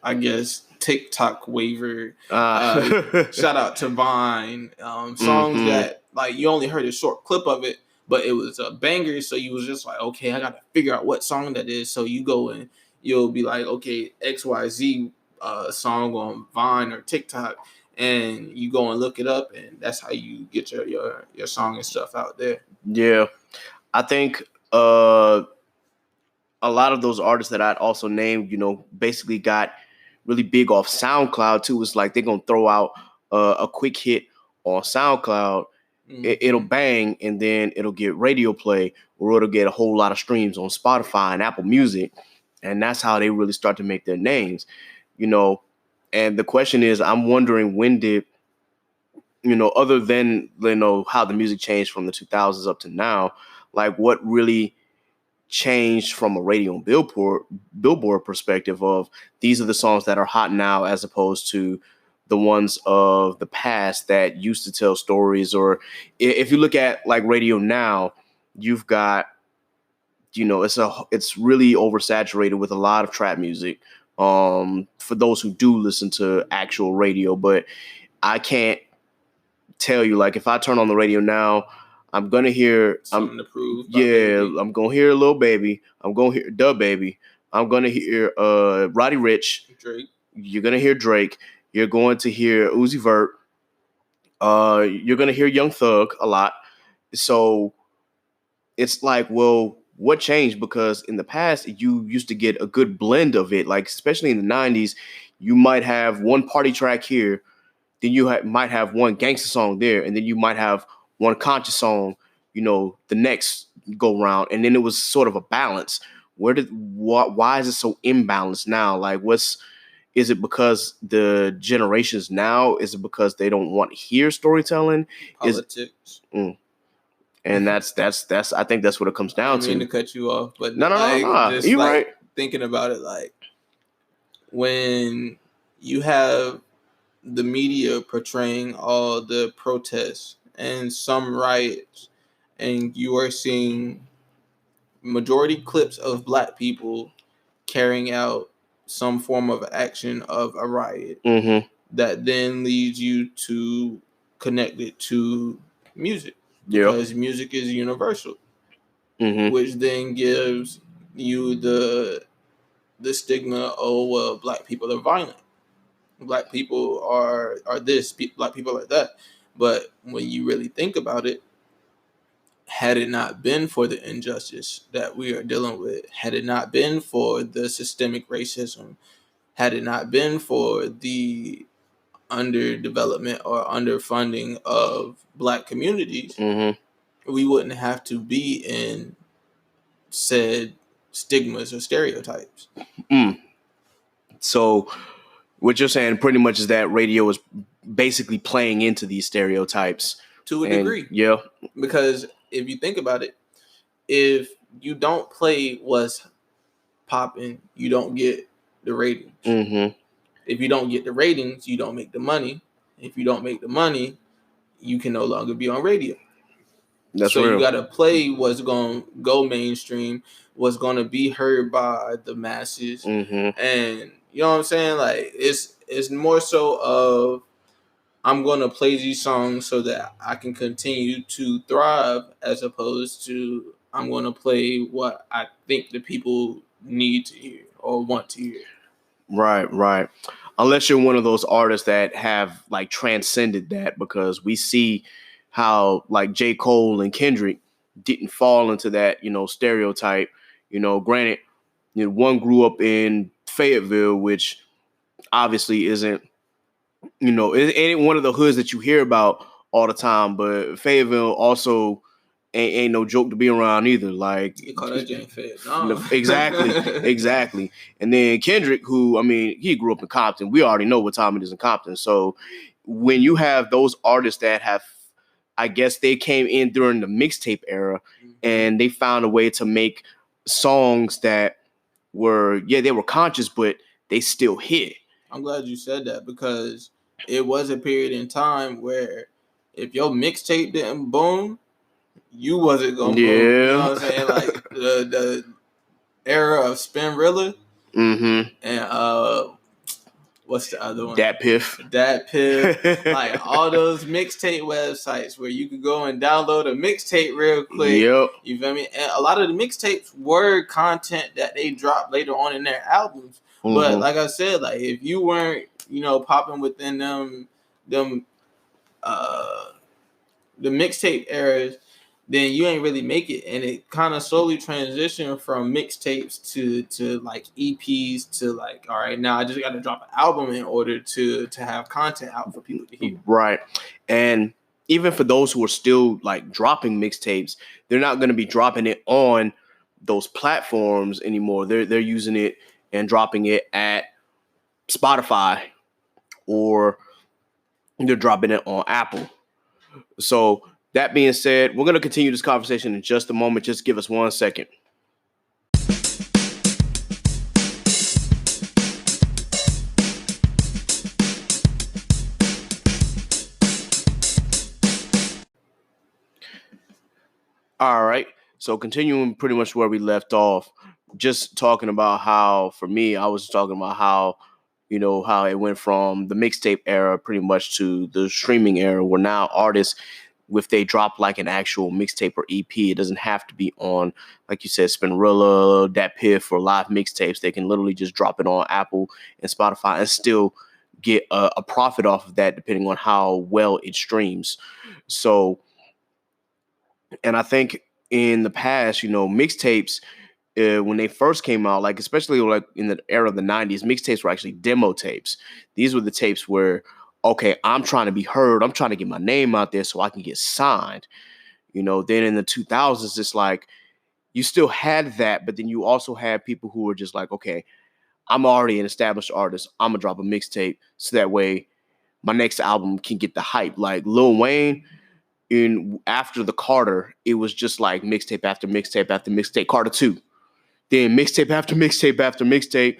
I guess TikTok waiver. Shout out to Vine. Songs that like you only heard a short clip of it, but it was a banger. So you was just like, okay, I gotta figure out what song that is. So you go and you'll be like, okay, XYZ song on Vine or TikTok, and you go and look it up, and that's how you get your song and stuff out there. Yeah, I think a lot of those artists that I'd also named, basically got really big off SoundCloud too. It's like they're gonna throw out a quick hit on SoundCloud, it'll bang, and then it'll get radio play, or it'll get a whole lot of streams on Spotify and Apple Music, and that's how they really start to make their names, And the question is, I'm wondering, when did, other than how the music changed from the 2000s up to now, like what really changed from a radio and billboard perspective of these are the songs that are hot now as opposed to the ones of the past that used to tell stories. Or if you look at like radio now, you've got, it's really oversaturated with a lot of trap music for those who do listen to actual radio. But I can't tell you, like, if I turn on the radio now, I'm gonna hear Something to Prove. I'm gonna hear Lil Baby. I'm gonna hear Dub Baby. I'm gonna hear Roddy Rich. Drake. You're gonna hear Drake. You're going to hear Uzi Vert. You're gonna hear Young Thug a lot. So it's like, well, what changed? Because in the past, you used to get a good blend of it. Like, especially in the 90s, you might have one party track here, then you might have one gangster song there, and then you might have one conscious song, the next go round, and then it was sort of a balance. Why is it so imbalanced now? Like, is it because the generations now? Is it because they don't want to hear storytelling? Politics. And that's I think that's what it comes down to. I mean to cut you off, but no. Just you're like right. Thinking about it, like when you have the media portraying all the protests and some riots, and you are seeing majority clips of Black people carrying out some form of action of a riot, that then leads you to connect it to music, because music is universal, which then gives you the stigma, oh well, Black people are violent, Black people are this, Black people are that. But when you really think about it, had it not been for the injustice that we are dealing with, had it not been for the systemic racism, had it not been for the underdevelopment or underfunding of Black communities, we wouldn't have to be in said stigmas or stereotypes. So what you're saying pretty much is that radio is basically playing into these stereotypes to a degree. Yeah. Because if you think about it, if you don't play what's popping, you don't get the ratings. If you don't get the ratings, you don't make the money. If you don't make the money, you can no longer be on radio. That's real. You got to play what's going to go mainstream, what's going to be heard by the masses. And you know what I'm saying? Like, it's more so of, I'm going to play these songs so that I can continue to thrive, as opposed to I'm going to play what I think the people need to hear or want to hear. Right. Unless you're one of those artists that have like transcended that, because we see how like J. Cole and Kendrick didn't fall into that, stereotype. Granted, one grew up in Fayetteville, which obviously isn't, it ain't one of the hoods that you hear about all the time, but Fayetteville also ain't no joke to be around either. Like, you call that Jane Fayette? No. Exactly. And then Kendrick, who, I mean, he grew up in Compton. We already know what time it is in Compton. So when you have those artists that have, I guess they came in during the mixtape era, and they found a way to make songs that were, they were conscious, but they still hit. I'm glad you said that, because it was a period in time where if your mixtape didn't boom, you wasn't gonna boom. You know what I'm saying? Like the era of Spinrilla, and what's the other one? Dat Piff. Like all those mixtape websites where you could go and download a mixtape real quick. Yep. You feel me? And a lot of the mixtapes were content that they dropped later on in their albums. But like I said, like if you weren't, popping within the mixtape eras, then you ain't really make it. And it kind of slowly transitioned from mixtapes to like EPs to like, all right, now I just got to drop an album in order to have content out for people to hear. Right. And even for those who are still like dropping mixtapes, they're not going to be dropping it on those platforms anymore. They're using it and dropping it at Spotify, or they're dropping it on Apple. So that being said, we're going to continue this conversation in just a moment. Just give us 1 second. All right. So continuing pretty much where we left off, just talking about how, for me, I was talking about how, how it went from the mixtape era pretty much to the streaming era, where now artists, if they drop like an actual mixtape or EP, it doesn't have to be on, like you said, Spinrilla, Dat Piff, or live mixtapes. They can literally just drop it on Apple and Spotify and still get a profit off of that, depending on how well it streams. So, and I think in the past, mixtapes, when they first came out, like especially like in the era of the 90s, mixtapes were actually demo tapes. These were the tapes where, okay, I'm trying to be heard. I'm trying to get my name out there so I can get signed. Then in the 2000s, it's like you still had that, but then you also had people who were just like, okay, I'm already an established artist. I'm going to drop a mixtape so that way my next album can get the hype. Like Lil Wayne, after the Carter, it was just like mixtape after mixtape after mixtape. Carter 2. Then mixtape after mixtape after mixtape,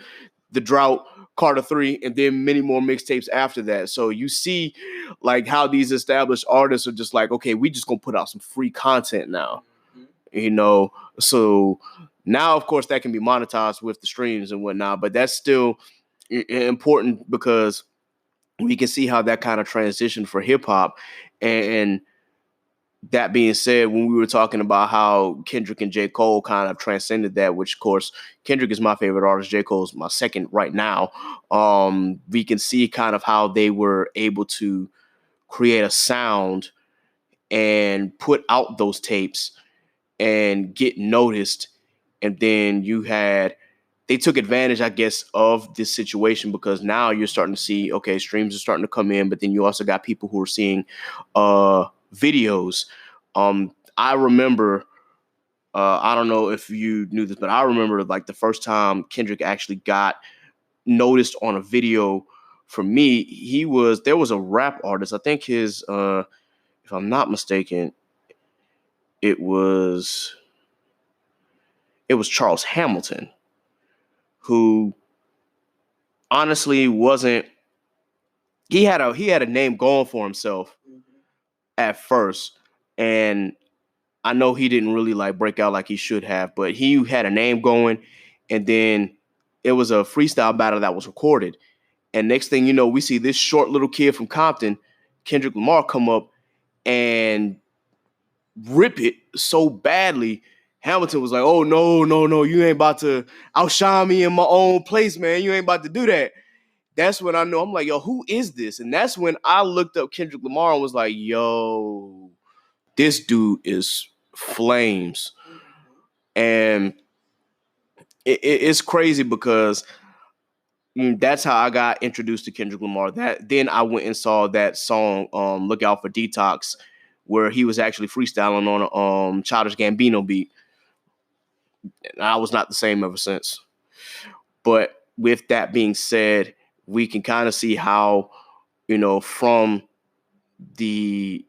The Drought, Carter 3, and then many more mixtapes after that. So you see like how these established artists are just like, okay, we just gonna put out some free content now. So now, of course, that can be monetized with the streams and whatnot, but that's still important because we can see how that kind of transitioned for hip hop. And that being said, when we were talking about how Kendrick and J. Cole kind of transcended that, which of course Kendrick is my favorite artist, J. Cole is my second right now. We can see kind of how they were able to create a sound and put out those tapes and get noticed. And then they took advantage, I guess, of this situation, because now you're starting to see, okay, streams are starting to come in, but then you also got people who are seeing videos. I remember, I don't know if you knew this, but I remember like the first time Kendrick actually got noticed on a video. For me, there was a rap artist. I think if I'm not mistaken, it was Charles Hamilton, who honestly wasn't. He had a name going for himself at first, and I know he didn't really like break out like he should have, but he had a name going, and then it was a freestyle battle that was recorded. And next thing you know, we see this short little kid from Compton, Kendrick Lamar, come up and rip it so badly. Hamilton was like, "Oh, no, no, no, you ain't about to outshine me in my own place, man. You ain't about to do that." That's when I know. I'm like, "Yo, who is this?" And that's when I looked up Kendrick Lamar and was like, "Yo, this dude is flames." And it's crazy because that's how I got introduced to Kendrick Lamar. Then I went and saw that song, "Look Out for Detox," where he was actually freestyling on a Childish Gambino beat. And I was not the same ever since. But with that being said, we can kind of see how, from the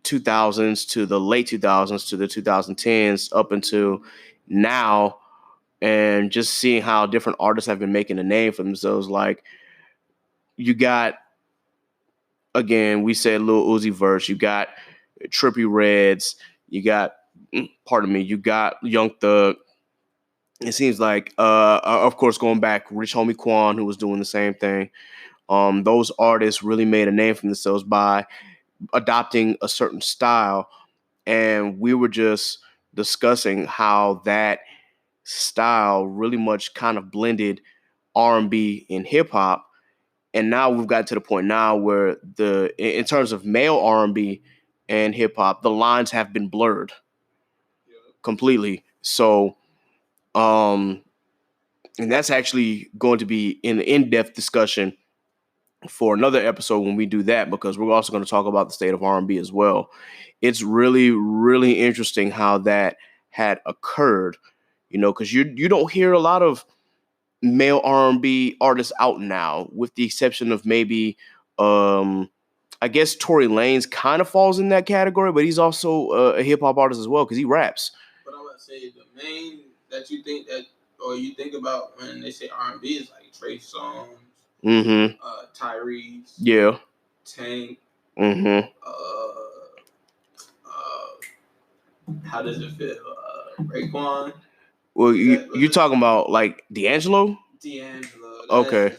2000s to the late 2000s to the 2010s up until now, and just seeing how different artists have been making a name for themselves. Like, you got, again, we said Lil Uzi Vert, you got Trippie Reds, you got, you got Young Thug. It seems like, of course, going back, Rich Homie Quan, who was doing the same thing. Those artists really made a name for themselves by adopting a certain style. And we were just discussing how that style really much kind of blended R&B and hip hop. And now we've got to the point now where in terms of male R&B and hip hop, the lines have been blurred completely. So, and that's actually going to be an in-depth discussion for another episode when we do that, because we're also going to talk about the state of R&B as well. It's really, really interesting how that had occurred, because you don't hear a lot of male R&B artists out now, with the exception of maybe, I guess Tory Lanez kind of falls in that category, but he's also a hip hop artist as well because he raps. But I'm about to say the main that you think about when they say R&B is like Trey Songz, Tyrese, yeah, Tank. How does it feel? Raekwon. Well, you're talking about like D'Angelo? D'Angelo. Okay.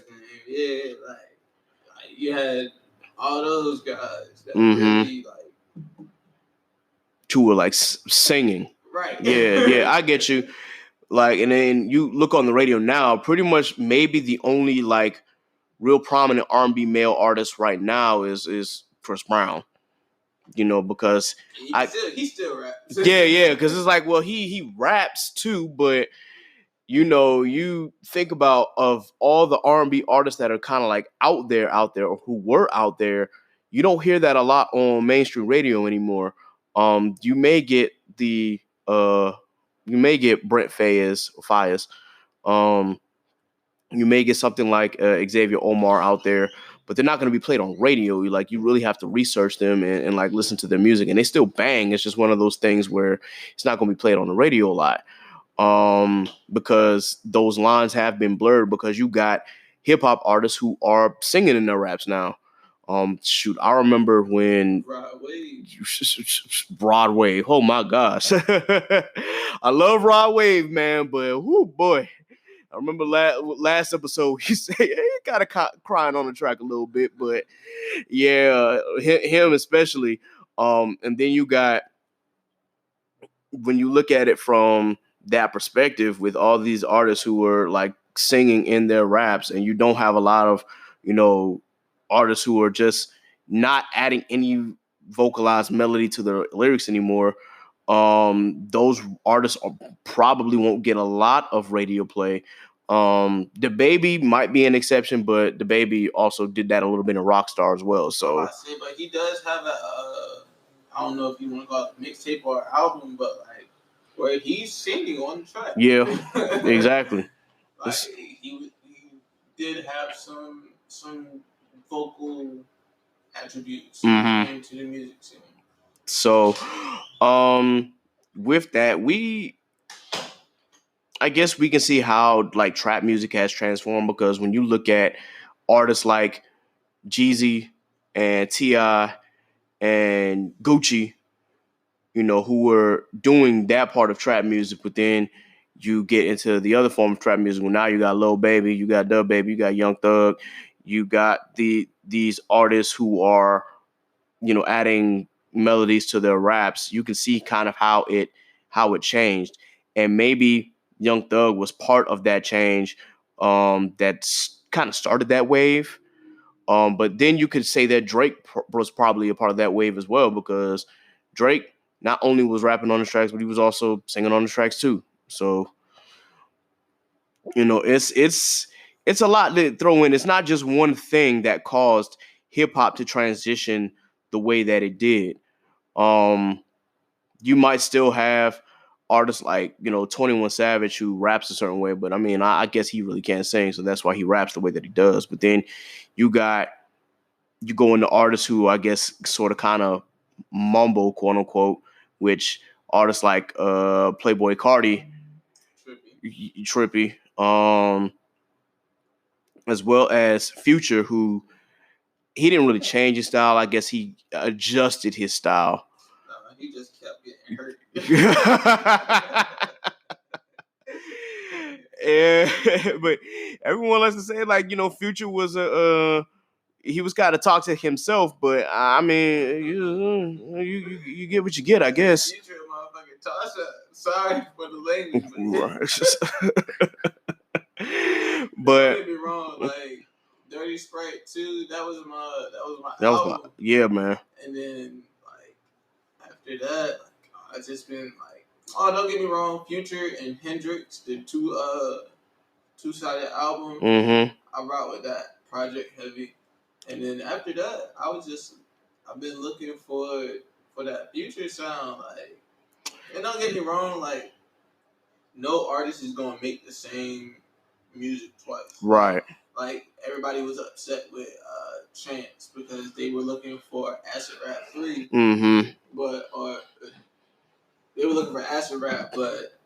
Yeah, like you had all those guys that really like. Who were like singing. Right. Yeah, I get you. Like, and then you look on the radio now, pretty much maybe the only like real prominent R&B male artist right now is Chris Brown. Because he still raps. Yeah, because it's like, well, he raps too, but you think about of all the R&B artists that are kind of like out there, or who were out there, you don't hear that a lot on mainstream radio anymore. You may get Brent Fayez. You may get something like Xavier Omar out there, but they're not going to be played on radio. You really have to research them and like listen to their music, and they still bang. It's just one of those things where it's not going to be played on the radio a lot. Because those lines have been blurred, because you got hip hop artists who are singing in their raps now. I remember when Rod Wave. Oh my gosh. I love Rod Wave, man, but whoo boy. I remember last episode he said he kind of crying on the track a little bit, but yeah, him especially. And then you got, when you look at it from that perspective, with all these artists who were like singing in their raps, and you don't have a lot of, artists who are just not adding any vocalized melody to the lyrics anymore, those artists probably won't get a lot of radio play. The Baby might be an exception, but the Baby also did that a little bit in Rockstar as well. So, but he does have a, I don't know if you want to call it a mixtape or album, but like where he's singing on the track. Yeah, exactly. Like he did have some vocal attributes into the music scene. So, with that, I guess we can see how like trap music has transformed, because when you look at artists like Jeezy and T.I. and Gucci, who were doing that part of trap music, but then you get into the other form of trap music. Well, now you got Lil Baby, you got Dub Baby, you got Young Thug, you got these artists who are, adding melodies to their raps. You can see kind of how it changed, and maybe Young Thug was part of that change. That's kind of started that wave. But then you could say that Drake was probably a part of that wave as well, because Drake not only was rapping on the tracks, but he was also singing on the tracks too. So, it's a lot to throw in. It's not just one thing that caused hip hop to transition the way that it did. You might still have artists like 21 Savage who raps a certain way, but I mean, I guess he really can't sing, so that's why he raps the way that he does. But then you go into artists who I guess sort of kind of mumble, quote unquote, which artists like Playboy Cardi, Trippy, as well as Future, who he didn't really change his style. I guess he adjusted his style. No, he just kept getting hurt. Yeah, but everyone likes to say like Future was he was kind of toxic himself, but I mean you get what you get, I guess. Future, motherfucking Tasha. Sorry for the language, but don't get me wrong, like Dirty Sprite 2, that was my album. Yeah, man. And then like after that, like, I just been like, oh, don't get me wrong, Future and Hendrix, the two-sided album. I rock with that, Project Heavy. And then after that, I've been looking for that Future sound, like. And don't get me wrong, like no artist is gonna make the same music twice. Right. Like everybody was upset with Chance because they were looking for Acid Rap 3. Or they were looking for Acid Rap, but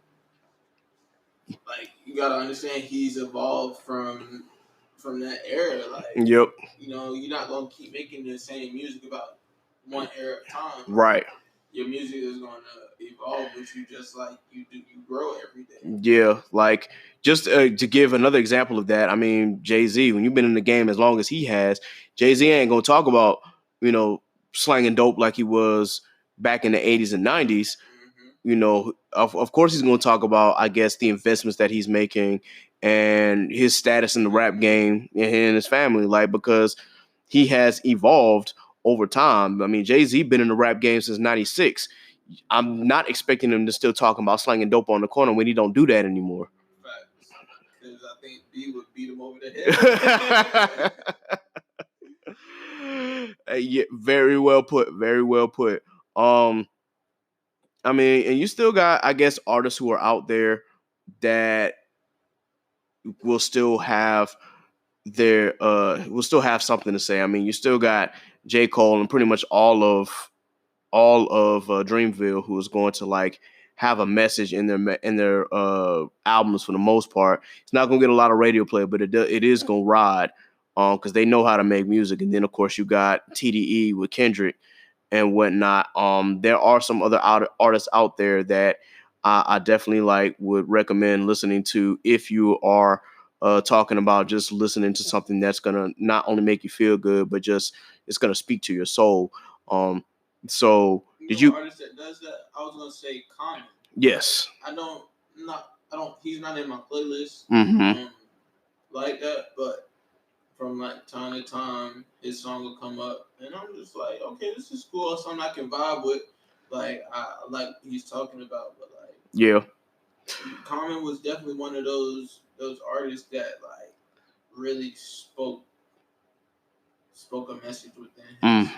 like you gotta understand he's evolved from that era. Like yep. You're not gonna keep making the same music about one era at a time. Right. Your music is gonna evolve with you, just like you grow every day. Yeah, like just to give another example of that, I mean, Jay-Z, when you've been in the game as long as he has, Jay-Z ain't gonna talk about slanging dope like he was back in the 80s and 90s. Of course he's gonna talk about, I guess, the investments that he's making and his status in the rap game and his family, like, because he has evolved over time. I mean, Jay-Z been in the rap game since 96. I'm not expecting him to still talk about slanging dope on the corner when he don't do that anymore. Right. Because I think B would beat him over the head. Yeah, very well put. Very well put. I mean, and you still got, I guess, artists who are out there that will still have something to say. I mean, you still got J. Cole and pretty much all of Dreamville, who is going to like have a message in their albums for the most part. It's not gonna get a lot of radio play, but it is gonna ride because they know how to make music. And then of course you got TDE with Kendrick and whatnot. There are some other artists out there that I definitely would recommend listening to if you are talking about just listening to something that's gonna not only make you feel good, but just it's gonna speak to your soul. So did you? Artist that does that? I was gonna say Common. Yes. I don't. He's not in my playlist. Like that, but from like time to time, his song will come up, and I'm just like, okay, this is cool. Something I can vibe with. Like he's talking about, but like Yeah. Common was definitely one of those artists that like really spoke a message within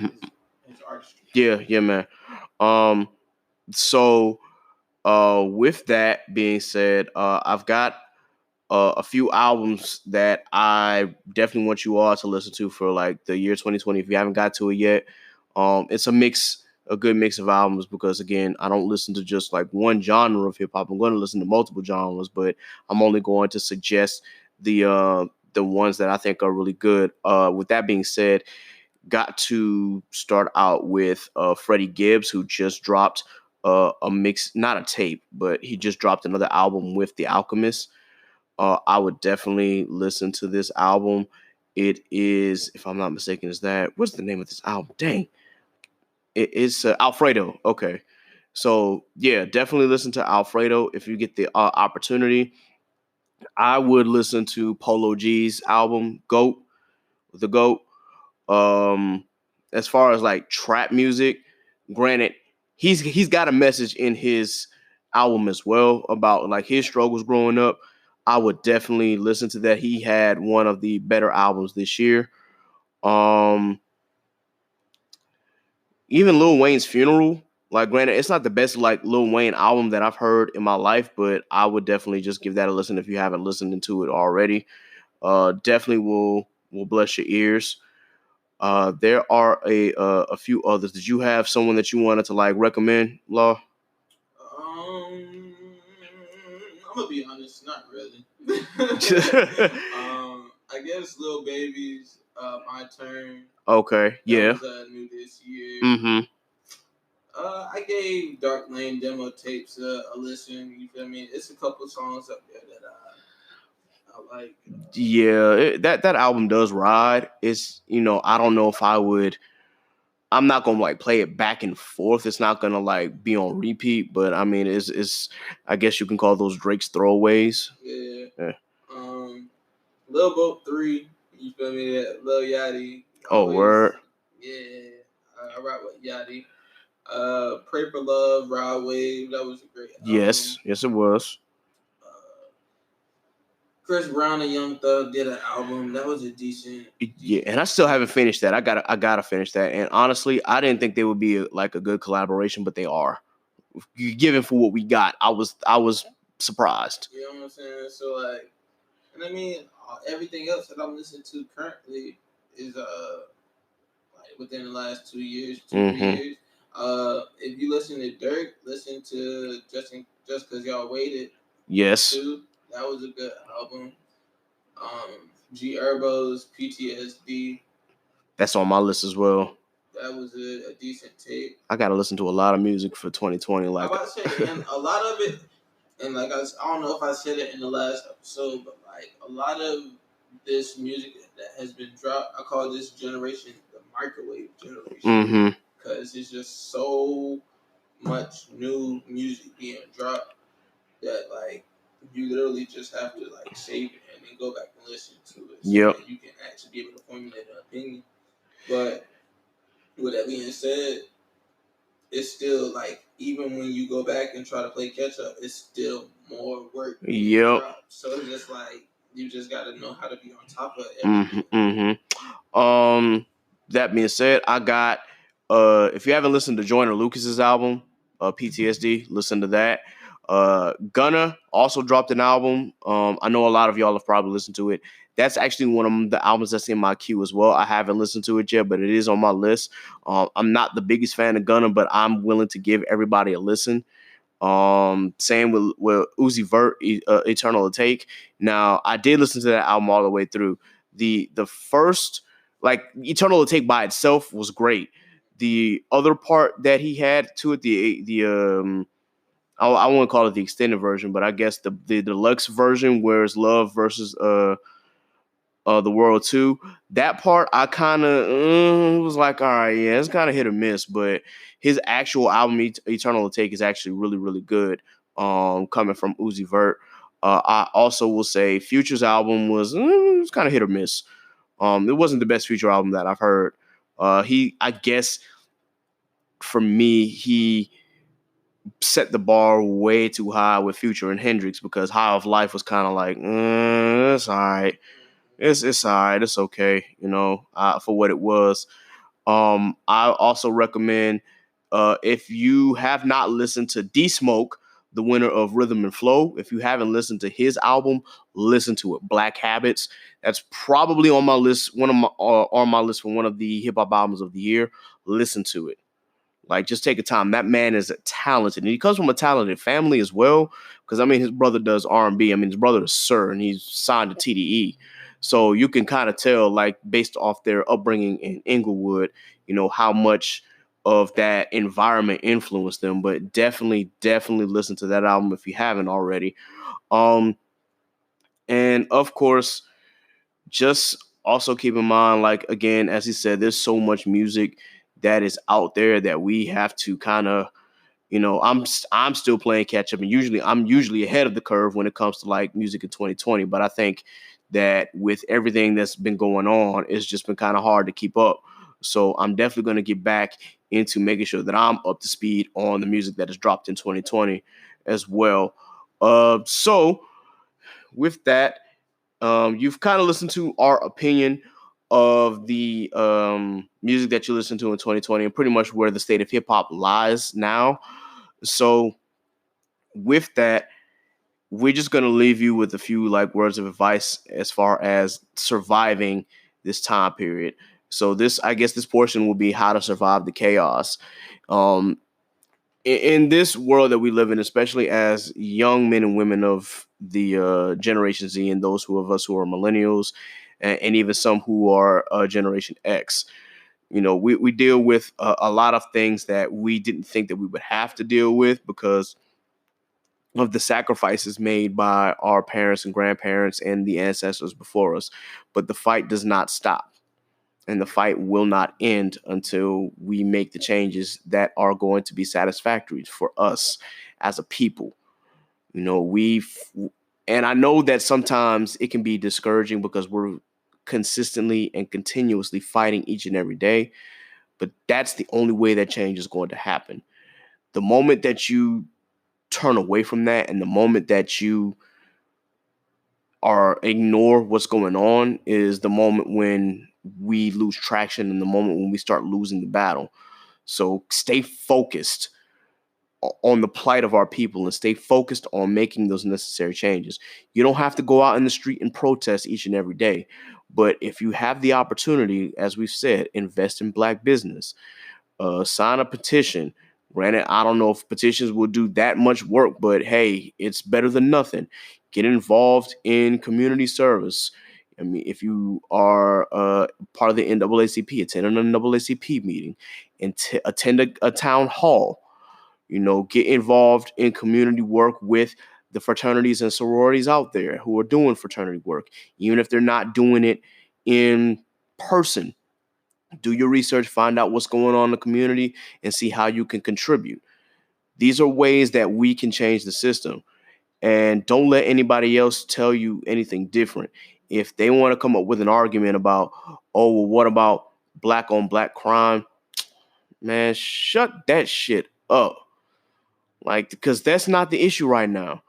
his artistry. Yeah, man. So with that being said, I've got a few albums that I definitely want you all to listen to for like the year 2020. If you haven't got to it yet, it's a good mix of albums because again, I don't listen to just like one genre of hip hop. I'm going to listen to multiple genres, but I'm only going to suggest the ones that I think are really good. With that being said, got to start out with Freddie Gibbs, who just dropped a mix, not a tape, but he just dropped another album with The Alchemist. I would definitely listen to this album. It is, if I'm not mistaken, what's the name of this album? Dang. It's Alfredo. Okay. So, yeah, definitely listen to Alfredo if you get the opportunity. I would listen to Polo G's album, GOAT, The GOAT. Um, as far as like trap music, granted, he's got a message in his album as well about like his struggles growing up. I would definitely listen to that. He had one of the better albums this year. Even Lil Wayne's Funeral, like granted, it's not the best like Lil Wayne album that I've heard in my life, but I would definitely just give that a listen if you haven't listened to it already. Definitely will bless your ears. There are a few others. Did you have someone that you wanted to like recommend, Law? I'm gonna be honest, not really. I guess Lil Baby's My Turn. Okay, yeah. That was new this year. Mm-hmm. I gave Dark Lane demo tapes a listen. You feel me? It's a couple songs up there that I like. Yeah, that album does ride. It's I don't know if I would. I'm not gonna like play it back and forth. It's not gonna like be on repeat. But I mean, it's I guess you can call those Drake's throwaways. Yeah. Lil Boat 3. You feel me? Lil Yachty. Oh, word. Yeah. I rock with Yachty. Pray for Love, Ride Wave. That was a great album. Yes, it was. Chris Brown and Young Thug did an album. That was a decent. Yeah, and I still haven't finished that. I gotta finish that. And honestly, I didn't think they would be like a good collaboration, but they are. Given for what we got, I was surprised. You know what I'm saying? So like, and I mean, everything else that I'm listening to currently is like within the last 2 years, 3 years. If you listen to Dirk, listen to Just Cause Y'all Waited. Yes. Too. That was a good album. G Herbo's PTSD. That's on my list as well. That was a decent tape. I gotta listen to a lot of music for 2020. Like, I'm about to say, and a lot of it, and like I don't know if I said it in the last episode, but like a lot of this music that has been dropped, I call this generation the microwave generation. Because it's just so much new music being dropped that like you literally just have to like save it and then go back and listen to it so that you can actually be able to formulate an opinion. But with that being said, it's still like even when you go back and try to play catch up, it's still more work. So it's just like you just got to know how to be on top of everything. That being said, I got if you haven't listened to Joyner Lucas's album, PTSD, listen to that. Gunna also dropped an album. I know a lot of y'all have probably listened to it. That's actually one of the albums that's in my queue as well. I haven't listened to it yet, but it is on my list. I'm not the biggest fan of Gunna, but I'm willing to give everybody a listen. Same with Uzi Vert, Eternal Take. Now, I did listen to that album all the way through. The first, like Eternal Take by itself was great. The other part that he had to it, I won't call it the extended version, but I guess the deluxe version where it's Love versus the World 2. That part I kind of was like, all right, yeah, it's kind of hit or miss. But his actual album, Eternal Take, is actually really, really good. Coming from Uzi Vert. I also will say Future's album was kind of hit or miss. It wasn't the best Future album that I've heard. I guess for me, he set the bar way too high with Future and Hendrix, because High of Life was kind of like, it's all right. It's all right. It's okay, for what it was. I also recommend, if you have not listened to D Smoke, the winner of Rhythm and Flow, if you haven't listened to his album, listen to it. Black Habits. That's probably on my list, on my list for one of the hip hop albums of the year. Listen to it. Like, just take a time. That man is talented, and he comes from a talented family as well. Because I mean, his brother does R&B. I mean, his brother is Sir, and he's signed to TDE. So you can kind of tell, like, based off their upbringing in Inglewood, how much of that environment influenced them. But definitely listen to that album if you haven't already. And of course, just also keep in mind, like, again, as he said, there's so much music that is out there that we have to kind of, I'm still playing catch up, and I'm usually ahead of the curve when it comes to like music in 2020. But I think that with everything that's been going on, it's just been kind of hard to keep up. So I'm definitely going to get back into making sure that I'm up to speed on the music that has dropped in 2020 as well. So with that, you've kind of listened to our opinion of the music that you listened to in 2020 and pretty much where the state of hip hop lies now. So with that, we're just going to leave you with a few like words of advice as far as surviving this time period. So I guess this portion will be how to survive the chaos. Um, in this world that we live in, especially as young men and women of the Generation Z, and those of us who are millennials, and even some who are Generation X, we deal with a lot of things that we didn't think that we would have to deal with because of the sacrifices made by our parents and grandparents and the ancestors before us. But the fight does not stop. And the fight will not end until we make the changes that are going to be satisfactory for us as a people. And I know that sometimes it can be discouraging because we're consistently and continuously fighting each and every day. But that's the only way that change is going to happen. The moment that you turn away from that, and the moment that you ignore what's going on, is the moment when we lose traction, and the moment when we start losing the battle. So stay focused on the plight of our people and stay focused on making those necessary changes. You don't have to go out in the street and protest each and every day. But if you have the opportunity, as we've said, invest in Black business, sign a petition. Granted, I don't know if petitions will do that much work, but hey, it's better than nothing. Get involved in community service. I mean, if you are part of the NAACP, attend an NAACP meeting and attend a town hall. Get involved in community work with the fraternities and sororities out there who are doing fraternity work, even if they're not doing it in person. Do your research, find out what's going on in the community, and see how you can contribute. These are ways that we can change the system. And don't let anybody else tell you anything different. If they want to come up with an argument about, oh, well, what about Black on Black crime? Man, shut that shit up. Like, because that's not the issue right now.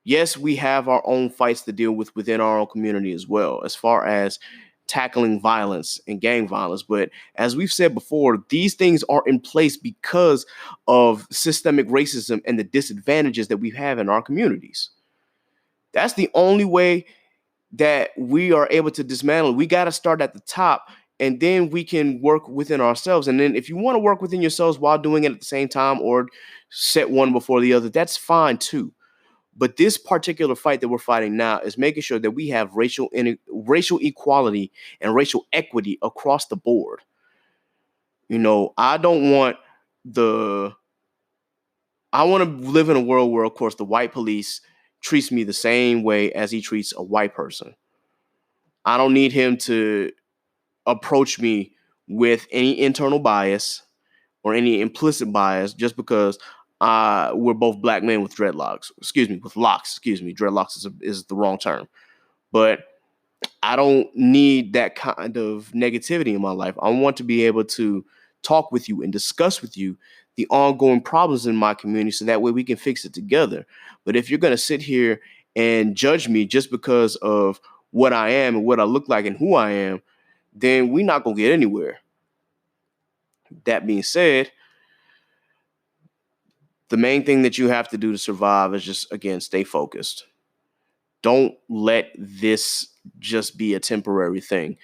Yes, we have our own fights to deal with within our own community as well, as far as tackling violence and gang violence. But as we've said before, these things are in place because of systemic racism and the disadvantages that we have in our communities. That's the only way that we are able to dismantle. We got to start at the top, and then we can work within ourselves. And then if you want to work within yourselves while doing it at the same time, or set one before the other, that's fine too. But this particular fight that we're fighting now is making sure that we have racial equality and racial equity across the board. I don't want I want to live in a world where, of course, the white police treats me the same way as he treats a white person. I don't need him to approach me with any internal bias or any implicit bias just because we're both Black men with dreadlocks. With locks. Dreadlocks is the wrong term. But I don't need that kind of negativity in my life. I want to be able to talk with you and discuss with you the ongoing problems in my community so that way we can fix it together. But if you're going to sit here and judge me just because of what I am and what I look like and who I am, then we're not going to get anywhere. That being said, the main thing that you have to do to survive is just, again, stay focused. Don't let this just be a temporary thing.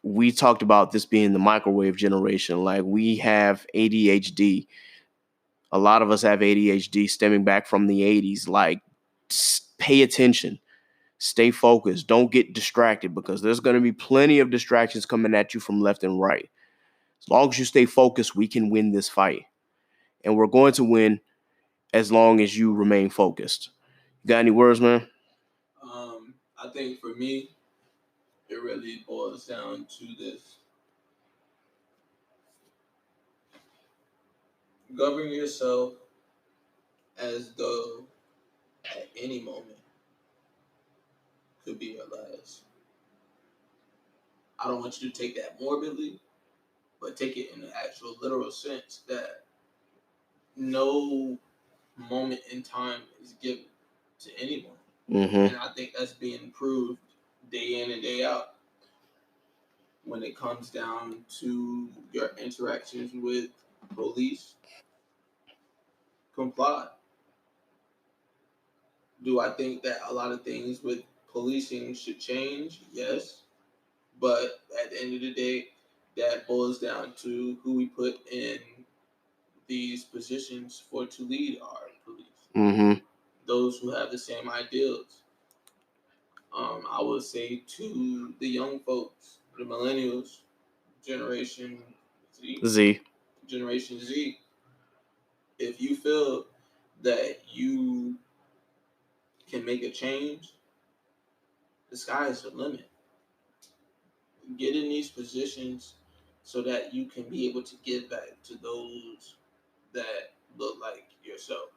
We talked about this being the microwave generation. Like, we have ADHD. A lot of us have ADHD stemming back from the 80s. Like, pay attention. Stay focused. Don't get distracted, because there's going to be plenty of distractions coming at you from left and right. As long as you stay focused, we can win this fight. And we're going to win as long as you remain focused. You got any words, man? I think for me, it really boils down to this. Govern yourself as though at any moment could be your last. I don't want you to take that morbidly, but take it in the actual literal sense that no moment in time is given to anyone. Mm-hmm. And I think that's being proved day in and day out when it comes down to your interactions with police. Comply. Do I think that a lot of things with policing should change? Yes. But at the end of the day, that boils down to who we put in these positions for to lead our police. Mm-hmm. Those who have the same ideals. I would say to the young folks, the millennials, Generation Z. Generation Z, if you feel that you can make a change, the sky is the limit. Get in these positions so that you can be able to give back to those that look like yourself.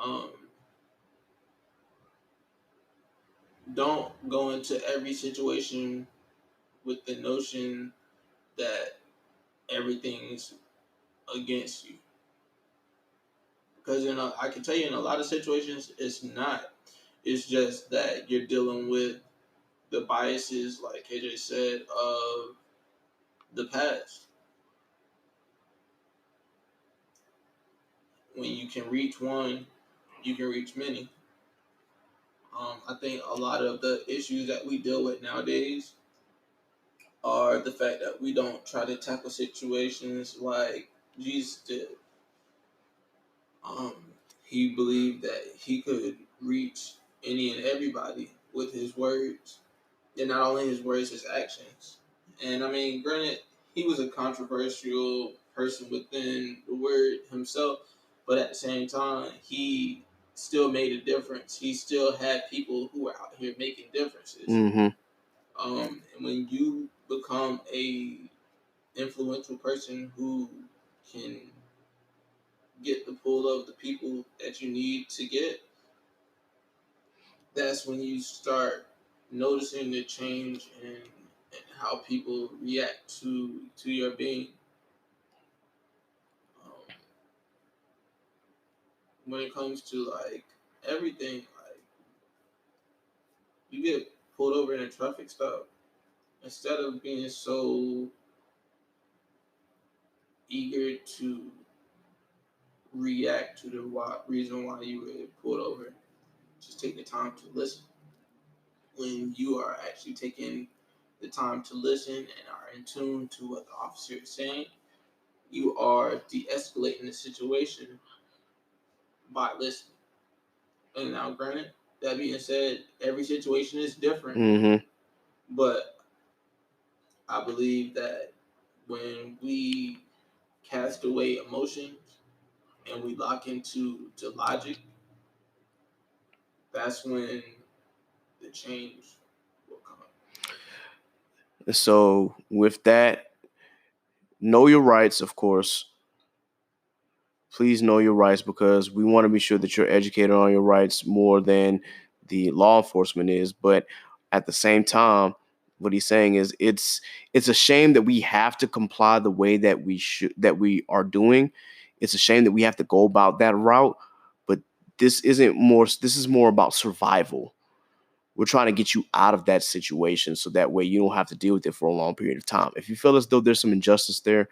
Um, don't go into every situation with the notion that everything's against you. Because I can tell you in a lot of situations, it's not. It's just that you're dealing with the biases, like KJ said, of the past. When you can reach one, you can reach many. I think a lot of the issues that we deal with nowadays are the fact that we don't try to tackle situations like Jesus did. Um, he believed that he could reach any and everybody with his words, and not only his words, his actions. And I mean, granted, he was a controversial person within the word himself, but at the same time, he still made a difference. He still had people who were out here making differences. Mm-hmm. And when you become a influential person who can get the pull of the people that you need to get, that's when you start noticing the change in how people react to your being. Um, when it comes to like everything, like you get pulled over in a traffic stop, instead of being so eager to react to the reason why you were pulled over, just take the time to listen. When you are actually taking the time to listen and are in tune to what the officer is saying, you are de-escalating the situation by listening. And now, granted, that being said, every situation is different, Mm-hmm. but I believe that when we cast away emotions and we lock into logic, that's when the change will come. So with that, know your rights, of course. Please know your rights, because we want to be sure that you're educated on your rights more than the law enforcement is. But at the same time, what he's saying is it's a shame that we have to comply the way that we are doing. It's a shame that we have to go about that route, but this is more about survival. We're trying to get you out of that situation so that way you don't have to deal with it for a long period of time. If you feel as though there's some injustice there,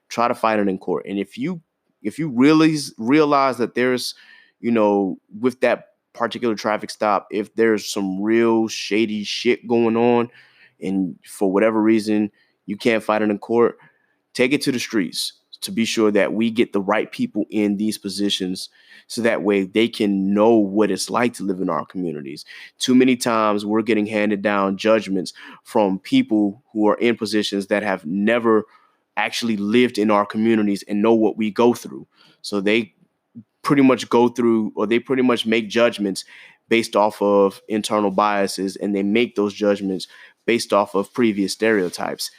try to fight it in court. And if you really realize that there's, with that particular traffic stop, if there's some real shady shit going on and for whatever reason you can't fight it in court, take it to the streets to be sure that we get the right people in these positions so that way they can know what it's like to live in our communities. Too many times we're getting handed down judgments from people who are in positions that have never actually lived in our communities and know what we go through. So they pretty much make judgments based off of internal biases, and they make those judgments based off of previous stereotypes.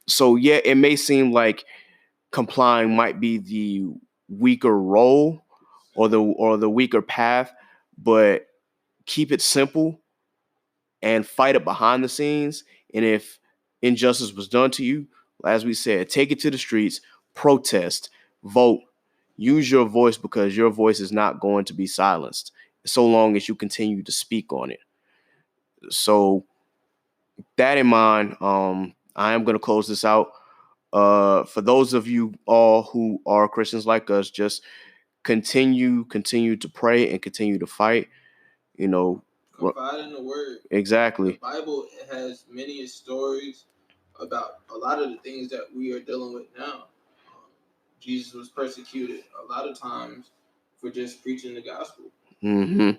So yeah, it may seem like complying might be the weaker role or the weaker path, but keep it simple and fight it behind the scenes. And if injustice was done to you, as we said, take it to the streets, protest, vote, use your voice, because your voice is not going to be silenced so long as you continue to speak on it. So that in mind, I am going to close this out. For those of you all who are Christians like us, just continue to pray and continue to fight. Confide in the word. Exactly. The Bible has many stories about a lot of the things that we are dealing with now. Jesus was persecuted a lot of times for just preaching the gospel. Mm-hmm.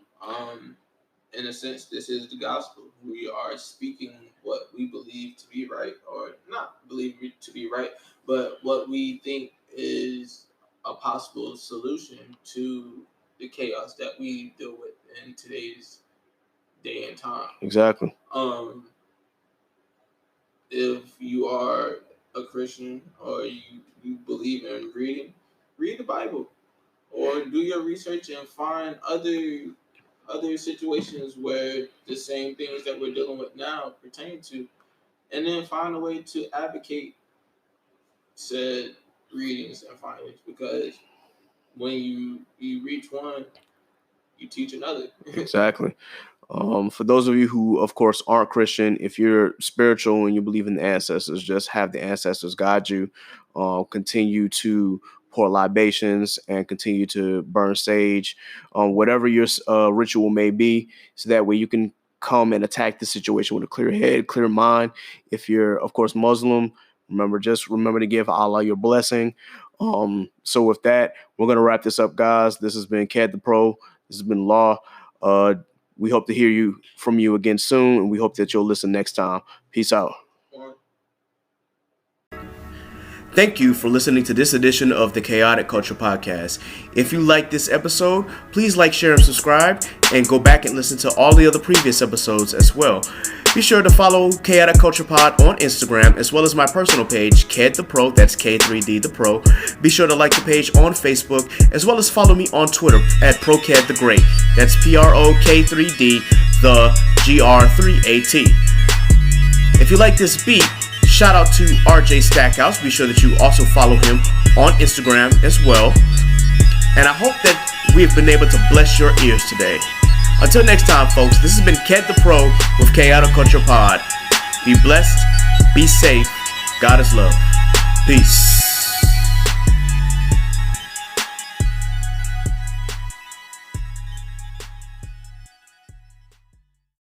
In a sense, this is the gospel. We are speaking what we believe to be right, or not believe to be right, but what we think is a possible solution to the chaos that we deal with in today's day and time. Exactly. If you are a Christian or you believe in read the Bible, or do your research and find other situations where the same things that we're dealing with now pertain to, and then find a way to advocate said readings and findings, because when you reach one, you teach another. Exactly. For those of you who, of course, aren't Christian, if you're spiritual and you believe in the ancestors, just have the ancestors guide you. Continue to pour libations and continue to burn sage, whatever your ritual may be, so that way you can come and attack the situation with a clear head, clear mind. If you're, of course, Muslim, remember to give Allah your blessing. So with that, we're going to wrap this up, guys. This has been Cad the Pro. This has been Law. We hope to hear from you again soon, and we hope that you'll listen next time. Peace out. Thank you for listening to this edition of the Chaotic Culture Podcast. If you like this episode, please like, share, and subscribe, and go back and listen to all the other previous episodes as well. Be sure to follow Chaotic Culture Pod on Instagram, as well as my personal page, Cad the Pro, that's K3D the Pro. Be sure to like the page on Facebook, as well as follow me on Twitter at ProCad the Great. That's PROK3D the GR3AT. If you like this beat, shout out to RJ Stackhouse. Be sure that you also follow him on Instagram as well. And I hope that we've been able to bless your ears today. Until next time, folks, this has been Cad the Pro with Chaotic Culture Pod. Be blessed, be safe, God is love. Peace.